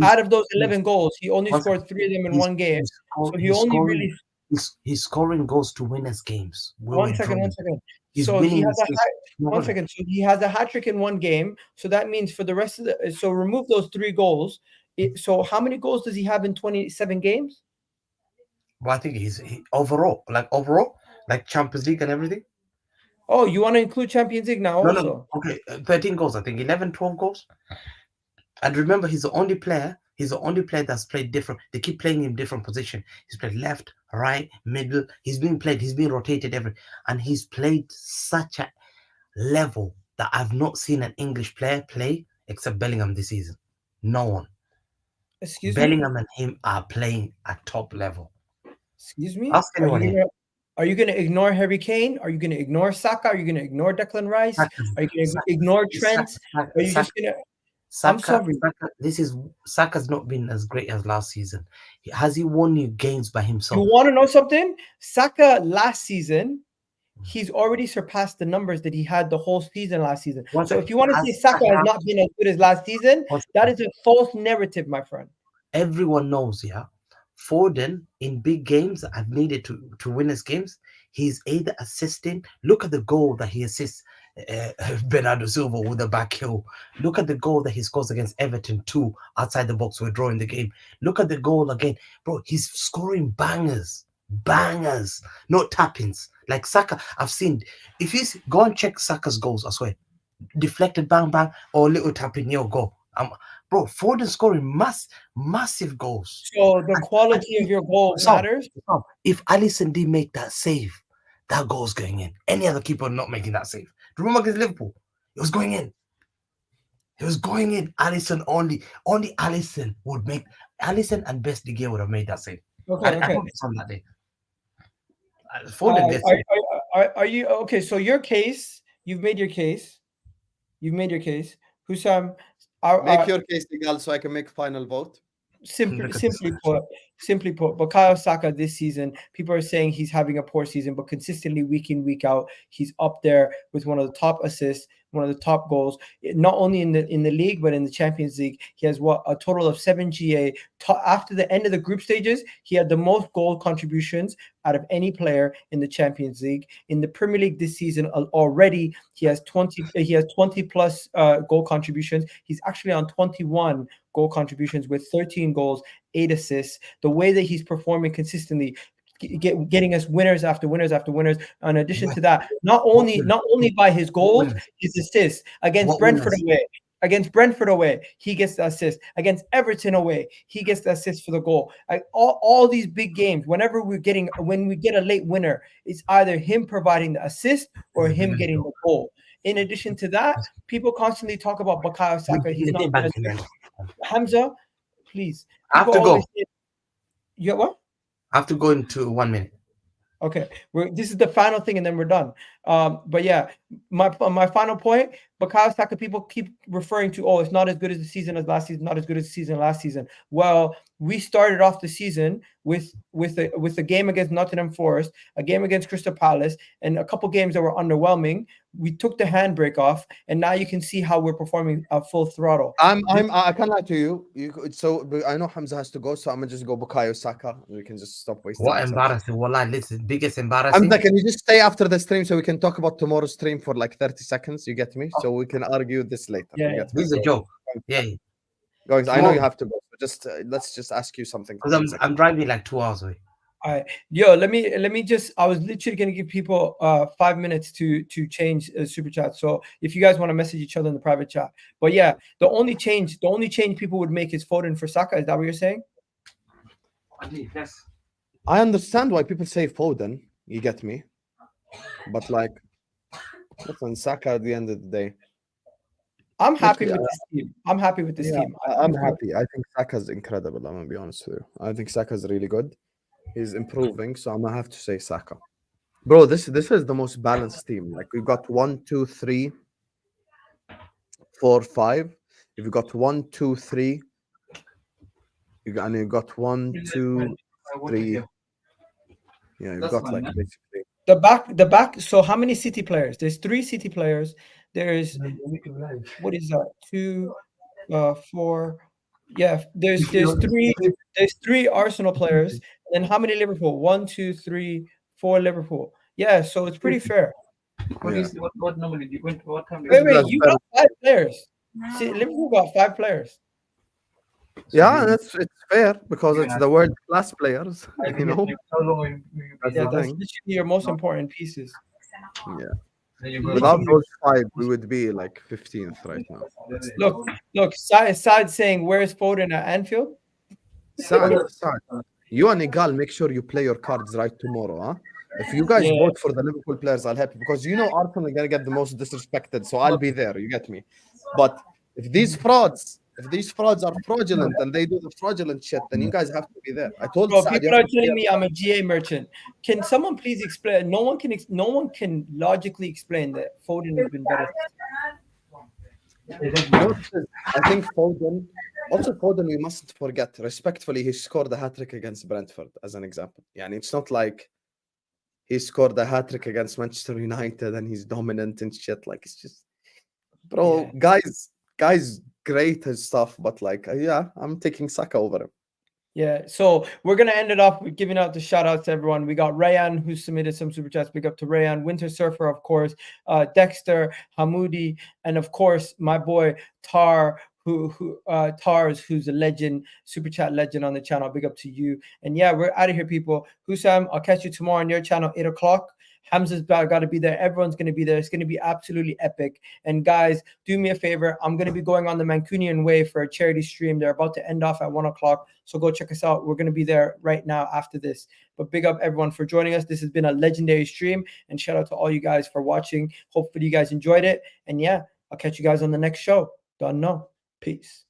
out of those 11 goals, he only One scored 3 of them in one game. So he he's only scoring, really he's scoring goals to win us games. one second. He's So he winning has this- one second. So he has a hat trick in one game. So that means for the rest of the so remove those 3 goals. So how many goals does he have in 27 games? Well, I think overall, like Champions League and everything. Oh, you want to include Champions League now also? No. Okay, 13 goals, I think. 11, 12 goals. And remember, he's the only player that's played different. They keep playing him different position. He's played left, right, middle. He's been rotated and he's played such a level that I've not seen an English player play except Bellingham this season. No one. Excuse me? Bellingham and him are playing at top level. Excuse me? Ask anyone here. Are you going to ignore Harry Kane? Are you going to ignore Saka? Are you going to ignore Declan Rice? Are you going to ignore Trent? Are you just going to... I'm sorry. Saka's not been as great as last season. Has he won you games by himself? You want to know something? Saka last season he's already surpassed the numbers that he had the whole season last season. One So second. if you want to say Has Saka has Saka- not been as good as last season, One that second. is a false narrative, my friend. Everyone knows, yeah. Foden in big games I've needed to win his games. He's either assisting. Look at the goal that he assists Bernardo Silva with the back heel. Look at the goal that he scores against Everton 2 outside the box. We're drawing the game. Look at the goal again, bro. He's scoring bangers, not tap-ins. Like Saka, I've seen. If you go and check Saka's goals, I swear, deflected bang bang or little tap in your goal. Bro, Foden scoring massive goals. So the quality of your goal matters. If Alisson didn't make that save, that goal's going in. Any other keeper not making that save. Remember against Liverpool, it was going in. It was going in. Alisson only Alisson would make. Alisson and Best De Gea would have made that save. Okay, I okay. hope it's on that day. Foden gets it. Are you okay? So your case, you've made your case. You've made your case. Husam, Make your case, Igal, so I can make final vote. simply put, Bukayo Saka this season, people are saying he's having a poor season, but consistently week in, week out, he's up there with one of the top assists, one of the top goals, not only in the league, but in the Champions League. He has a total of 7 GA. After the end of the group stages, he had the most goal contributions out of any player in the Champions League. In the Premier League this season already, he has 20 plus goal contributions. He's actually on 21 goal contributions with 13 goals, 8 assists. The way that he's performing consistently, getting us winners after winners after winners. In addition to that, not only by his goals, his assists against Brentford away. Against Brentford away, he gets the assist. Against Everton away, he gets the assist for the goal. All these big games, when we get a late winner, it's either him providing the assist or him getting the goal. In addition to that, people constantly talk about Bukayo Saka. He's not been as good. Hamza, please. I have to go. You got what? I have to go into 1 minute. Okay, this is the final thing, and then we're done. But yeah, my final point: Bukayo Saka, people keep referring to, oh, it's not as good as the season as last season, not as good as the season last season. Well, we started off the season with a game against Nottingham Forest, a game against Crystal Palace, and a couple games that were underwhelming. We took the handbrake off, and now you can see how we're performing at full throttle. I can't lie to you. So I know Hamza has to go, so I'm gonna just go Bukayo Saka. We can just stop wasting. What embarrassing! Wallah, listen, biggest embarrassing. Hamza, can you just stay after the stream so we can talk about tomorrow's stream for like 30 seconds? You get me? So we can argue this later. Yeah, this is a joke. Yeah. Guys, I know you have to go. So just let's just ask you something. Because I'm driving like 2 hours away. All right, yo, let me just. I was literally gonna give people 5 minutes to change super chat. So if you guys want to message each other in the private chat, but yeah, the only change people would make is Foden for Saka. Is that what you're saying? Yes. I understand why people say Foden. You get me? But like, listen, Saka at the end of the day. I'm happy with this team. I'm happy with this team. I'm happy. I think Saka's incredible. I'm gonna be honest with you. I think Saka's really good. He's improving, so I'm gonna have to say Saka. Bro, this is the most balanced team. Like we've got 1, 2, 3, 4, 5. If you got 1, 2, 3, you got 1, 2, 3. Yeah, you've got like basically the back. So how many City players? There's 3 City players. There's what is that? 2, 4. Yeah, there's 3 Arsenal players. And how many Liverpool? 1, 2, 3, 4 Liverpool. Yeah, so it's pretty fair. What number did you went? What time? Wait, you got 5 players. See, Liverpool got 5 players. Yeah, it's fair because it's the world class players. You know, That's literally your most important pieces. Yeah. Without those 5, we would be like 15th right now. Look, Saad saying, where's Foden at Anfield? Saad, you and Igal, make sure you play your cards right tomorrow, huh? If you guys vote for the Liverpool players, I'll help you because you know Arsenal are gonna get the most disrespected, so I'll be there. You get me? But if these frauds are fraudulent and they do the fraudulent shit, then you guys have to be there. I told Saad, people are telling me I'm a GA merchant. Can someone please explain? No one can logically explain that Foden has been better. I think Foden. Also, Foden, we mustn't forget, respectfully, he scored a hat-trick against Brentford, as an example. Yeah, and it's not like he scored a hat-trick against Manchester United and he's dominant and shit. Like, it's just, bro, guys, great and stuff, but like, yeah, I'm taking Saka over him. Yeah, so we're gonna end it off with giving out the shout outs to everyone. We got Rayan, who submitted some super chats. Big up to Rayan, Winter Surfer, of course, Dexter, Hamoudi, and of course my boy Tar, Tars, who's a legend, super chat legend on the channel. Big up to you. And yeah, we're out of here, people. Husam, I'll catch you tomorrow on your channel, 8 o'clock. Hamza's got to be there. Everyone's going to be there. It's going to be absolutely epic. And guys, do me a favor. I'm going to be going on the Mancunian Way for a charity stream. They're about to end off at 1 o'clock. So go check us out. We're going to be there right now after this. But big up everyone for joining us. This has been a legendary stream. And shout out to all you guys for watching. Hopefully you guys enjoyed it. And yeah, I'll catch you guys on the next show. Don't know. Peace.